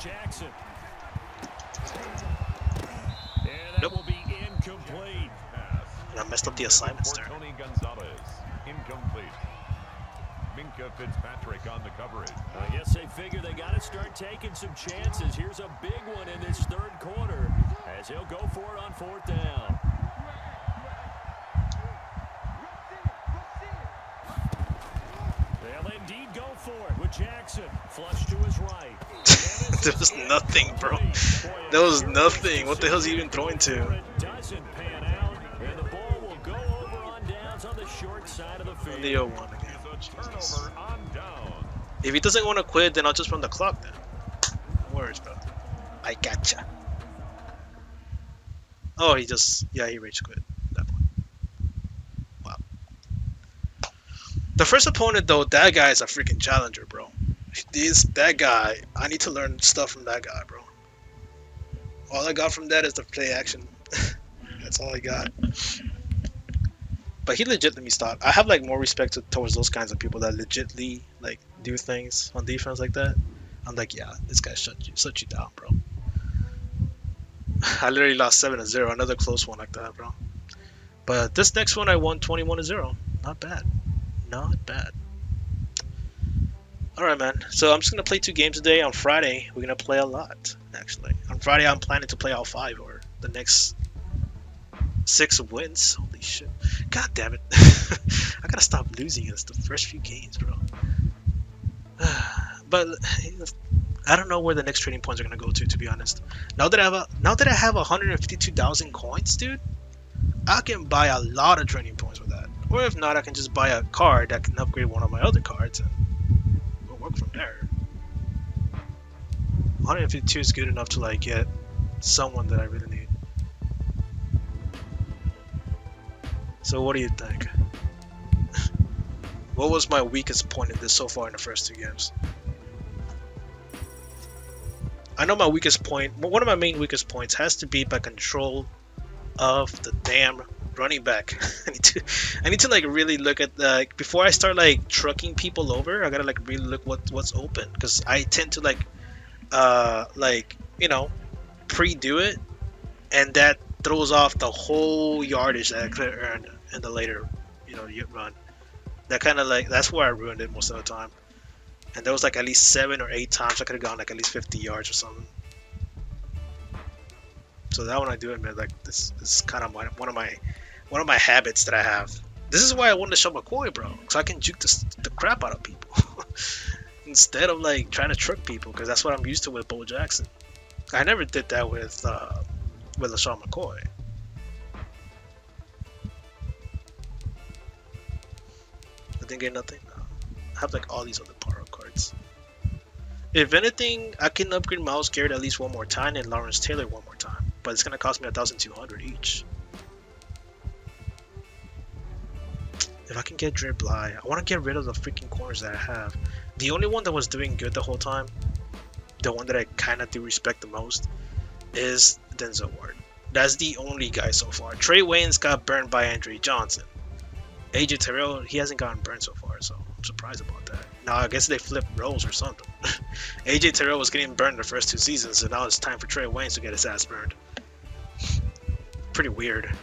Jackson. And that Nope. will be incomplete. Pass. And I messed up the assignments For there. Tony Gonzalez. Incomplete. Minka Fitzpatrick on the coverage. I guess they figure they got to start taking some chances. Here's a big one in this third quarter as he'll go for it on 4th down. They'll indeed go for it with Jackson. Flush to his right. There was nothing, bro. There was nothing. What the hell is he even throwing to? It doesn't pan out, and the ball will go over on downs on the short side of the field. The 0-1 again. It's a Jesus. turnover on down. If he doesn't want to quit, then I'll just run the clock then. No worries, bro. I gotcha. Oh, he rage quit at that point. Wow. The first opponent, though, that guy is a freaking challenger, bro. That guy, I need to learn stuff from that guy, bro. All I got from that is the play action. That's all I got. But he legit let me stop. I have like more respect towards those kinds of people that legitly like do things on defense like that. I'm like, yeah, this guy shut you down, bro. I literally lost 7-0, another close one like that, bro. But this next one I won 21-0. Not bad. Not bad. Alright, man. So I'm just gonna play 2 games today. On Friday, we're gonna play a lot, actually. On Friday I'm planning to play all 5 or the next 6 wins. Holy shit. God damn it. I gotta stop losing against the first few games, bro. But I don't know where the next trading points are gonna go to be honest. Now that I have 152,000 coins, dude, I can buy a lot of trading points with that. Or if not, I can just buy a card that can upgrade one of my other cards and we'll work from there. 152 is good enough to like get someone that I really need. So what do you think? What was my weakest point in this so far in the first 2 games? I know my weakest point, one of my main weakest points has to be by control of the damn running back. I need to like really look at the, before I start like trucking people over, I gotta like really look what's open, because I tend to like you know, pre-do it, and that throws off the whole yardage that I could earn in the later, you know, run. That kind of like, that's where I ruined it most of the time. And there was like at least 7 or 8 times I could have gone like at least 50 yards or something. So that one I do admit, like this is kind of one of my habits that I have. This is why I wanted to show McCoy, bro, because I can juke the crap out of people instead of like trying to trick people, because that's what I'm used to with Bo Jackson. I never did that with LaShawn McCoy. I didn't get nothing. No. I have like all these other power up cards. If anything, I can upgrade Myles Garrett at least one more time and Lawrence Taylor one more time, but it's gonna cost me 1,200 each. If I can get Dre Bly, I want to get rid of the freaking corners that I have. The only one that was doing good the whole time, the one that I kind of do respect the most, is Denzel Ward. That's the only guy so far. Trey Waynes got burned by Andre Johnson. AJ Terrell, he hasn't gotten burned so far, so I'm surprised about that. Now I guess they flipped roles or something. AJ Terrell was getting burned the first 2 seasons, so now it's time for Trey Waynes to get his ass burned. Pretty weird.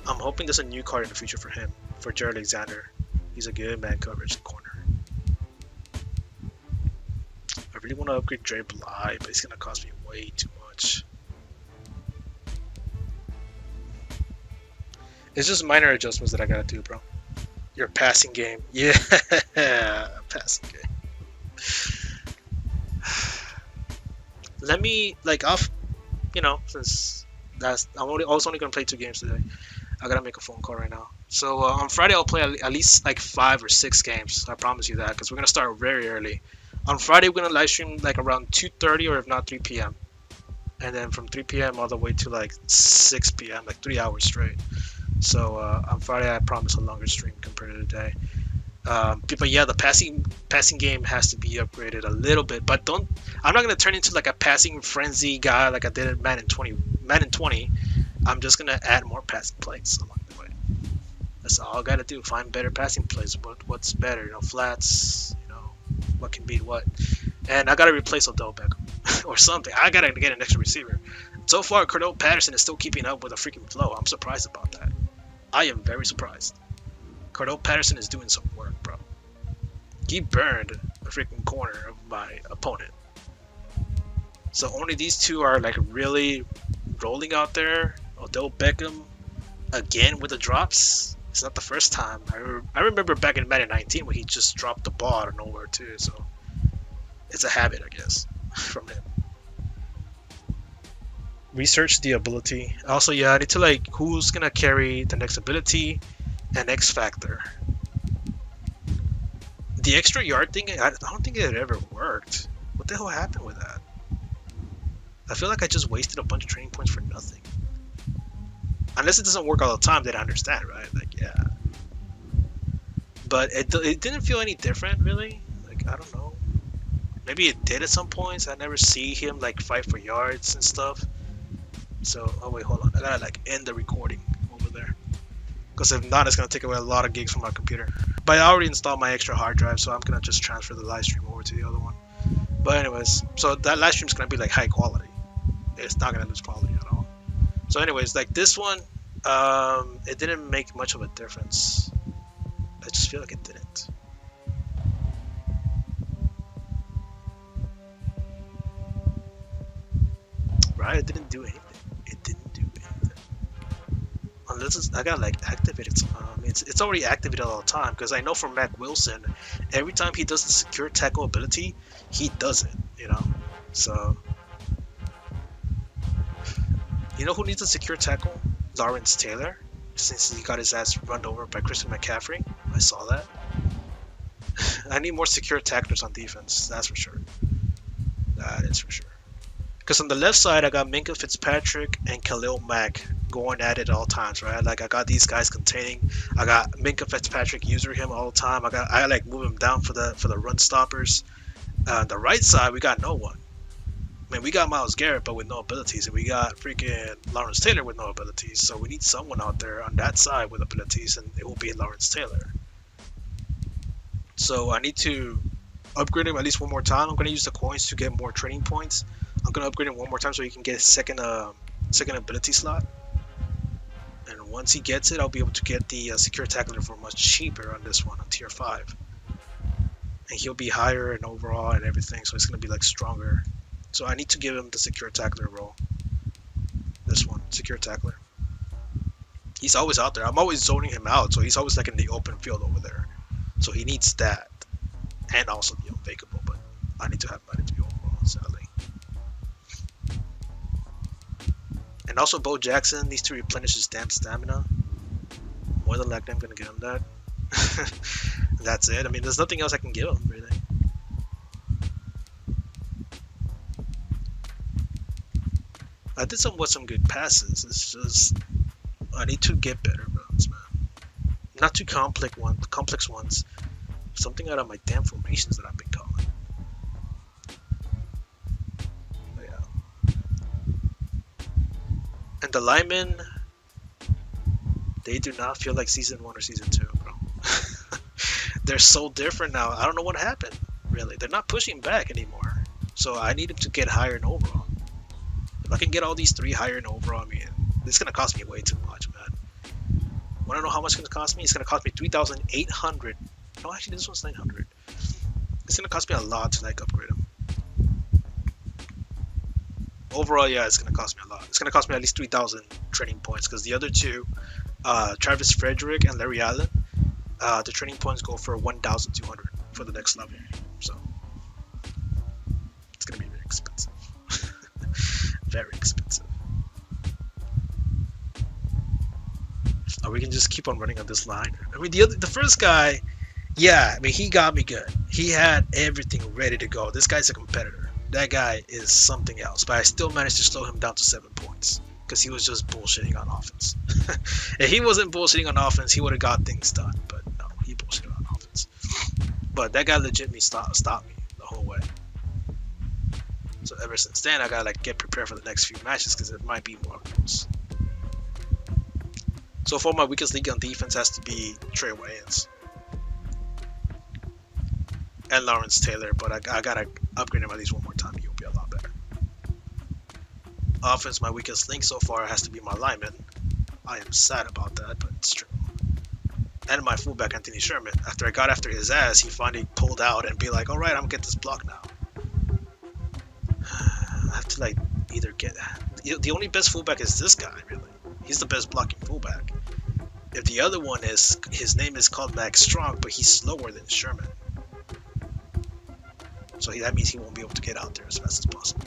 I'm hoping there's a new card in the future for him, for Jared Alexander. He's a good man coverage corner. I really want to upgrade Dre Bly, but it's gonna cost me way too much. It's just minor adjustments that I gotta do, bro. Your passing game, yeah, passing game. Let me like off, you know, since I'm also only gonna play 2 games today. I gotta make a phone call right now. So on Friday I'll play at least like 5 or 6 games. I promise you that, because we're gonna start very early. On Friday we're gonna live stream like around 2:30 or if not 3 p.m. And then from 3 p.m. all the way to like 6 p.m. like 3 hours straight. So on Friday I promise a longer stream compared to today. But yeah, the passing game has to be upgraded a little bit. But I'm not gonna turn into like a passing frenzy guy like I did in Madden 20. I'm just gonna add more passing plays along the way. That's all I gotta do. Find better passing plays. What's better? You know, flats. You know, what can beat what. And I gotta replace Odell Beckham or something. I gotta get an extra receiver. So far, Cordell Patterson is still keeping up with a freaking flow. I'm surprised about that. I am very surprised. Cordell Patterson is doing some work, bro. He burned the freaking corner of my opponent. So only these 2 are like really rolling out there. Odell Beckham again with the drops. It's not the first time. I remember back in Madden 19 when he just dropped the ball out of nowhere too. So it's a habit, I guess, from him. Research the ability. Also, yeah, I need to like who's gonna carry the next ability and X Factor. The extra yard thing, I don't think it ever worked. What the hell happened with that? I feel like I just wasted a bunch of training points for nothing. Unless it doesn't work all the time, then I understand, right? Like, yeah. But it didn't feel any different, really. Like, I don't know. Maybe it did at some points. I never see him like fight for yards and stuff. So, oh wait, hold on. I gotta like end the recording over there. Because if not, it's gonna take away a lot of gigs from my computer. But I already installed my extra hard drive, so I'm gonna just transfer the live stream over to the other one. But anyways, so that live stream's gonna be like high quality. It's not gonna lose quality at all. So anyways, like this one, it didn't make much of a difference. I just feel like it didn't. Right? It didn't do anything. It didn't do anything. Unless I gotta like activate it somehow. I mean, it's already activated all the time, because I know from Mac Wilson, every time he does the secure tackle ability, he doesn't, you know. So, you know who needs a secure tackle? Lawrence Taylor, since he got his ass run over by Christian McCaffrey. I saw that. I need more secure tacklers on defense. That's for sure. That is for sure. Because on the left side, I got Minka Fitzpatrick and Khalil Mack going at it all times, right? Like I got these guys containing. I got Minka Fitzpatrick using him all the time. I like move him down for the run stoppers. The right side, we got no one. I mean, we got Myles Garrett, but with no abilities, and we got freaking Lawrence Taylor with no abilities. So we need someone out there on that side with abilities, and it will be Lawrence Taylor. So I need to upgrade him at least one more time. I'm going to use the coins to get more training points. I'm going to upgrade him one more time so he can get a second ability slot. And once he gets it, I'll be able to get the secure tackler for much cheaper on this one, on tier 5. And he'll be higher in overall and everything, so it's going to be like stronger. So I need to give him the secure tackler role. This one, secure tackler. He's always out there. I'm always zoning him out, so he's always like in the open field over there. So he needs that. And also the unfakeable, but I need to have that to be overall, sadly. And also Bo Jackson needs to replenish his damn stamina. More than likely I'm going to give him that. That's it. I mean, there's nothing else I can give him, really. I did some good passes. It's just I need to get better runs, man. Not too complex ones. Something out of my damn formations that I've been calling. But yeah. And the linemen, they do not feel like season 1 or season 2, bro. They're so different now. I don't know what happened, really. They're not pushing back anymore. So I need them to get higher in overall. If I can get all these 3 higher in overall, I mean, it's going to cost me way too much, man. Want to know how much it's going to cost me? It's going to cost me 3,800. No, actually, this one's 900. It's going to cost me a lot to, like, upgrade them. Overall, yeah, it's going to cost me a lot. It's going to cost me at least 3,000 training points, because the other two, Travis Frederick and Larry Allen, the training points go for 1,200 for the next level. So, it's going to be very expensive. Very expensive. Or we can just keep on running on this line. I mean, the first guy, yeah, I mean, he got me good. He had everything ready to go. This guy's a competitor. That guy is something else. But I still managed to slow him down to 7 points. Because he was just bullshitting on offense. If he wasn't bullshitting on offense, he would have got things done. But no, he bullshitted on offense. But that guy legitimately stopped me the whole way. So ever since then, I gotta like get prepared for the next few matches because it might be more close. So far, my weakest link on defense has to be Trey Wayans and Lawrence Taylor, but I gotta upgrade him at least one more time. He'll be a lot better. Offense, my weakest link so far has to be my lineman. I am sad about that, but it's true. And my fullback, Anthony Sherman. After I got after his ass, he finally pulled out and be like, "All right, I'm gonna get this block now." I have to like either get the only best fullback is this guy, really. He's the best blocking fullback. If the other one is, his name is called Max Strong, but he's slower than Sherman. So that means he won't be able to get out there as fast as possible.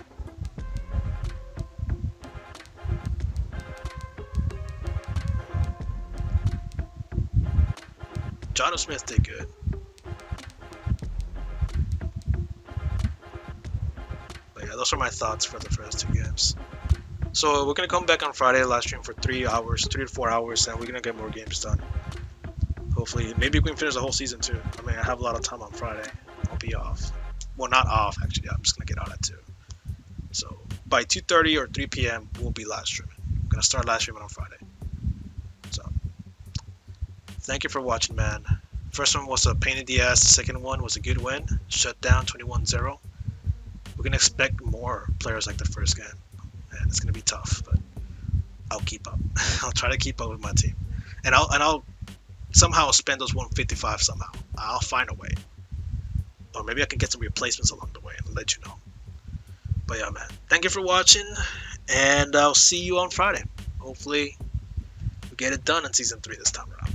Jonathan Smith did good. But yeah, those are my thoughts for the first 2 games. So we're gonna come back on Friday, live stream for 3 to 4 hours, and we're gonna get more games done. Hopefully, maybe we can finish the whole season too. I mean, I have a lot of time on Friday. I'll be off. Well, not off actually. I'm just gonna get out at 2. So by 2:30 or 3 p.m. we'll be live streaming. I'm gonna start live streaming on Friday. So thank you for watching, man. First one was a pain in the ass. The second one was a good win. Shut down 21-0. We're gonna expect more players like the first game. And it's gonna be tough, but I'll keep up. I'll try to keep up with my team, and I'll somehow spend those 155 somehow. I'll find a way, or maybe I can get some replacements along the way and let you know. But yeah, man, thank you for watching, and I'll see you on Friday. Hopefully, we get it done in season 3 this time around.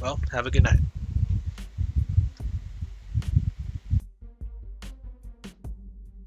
Well, have a good night.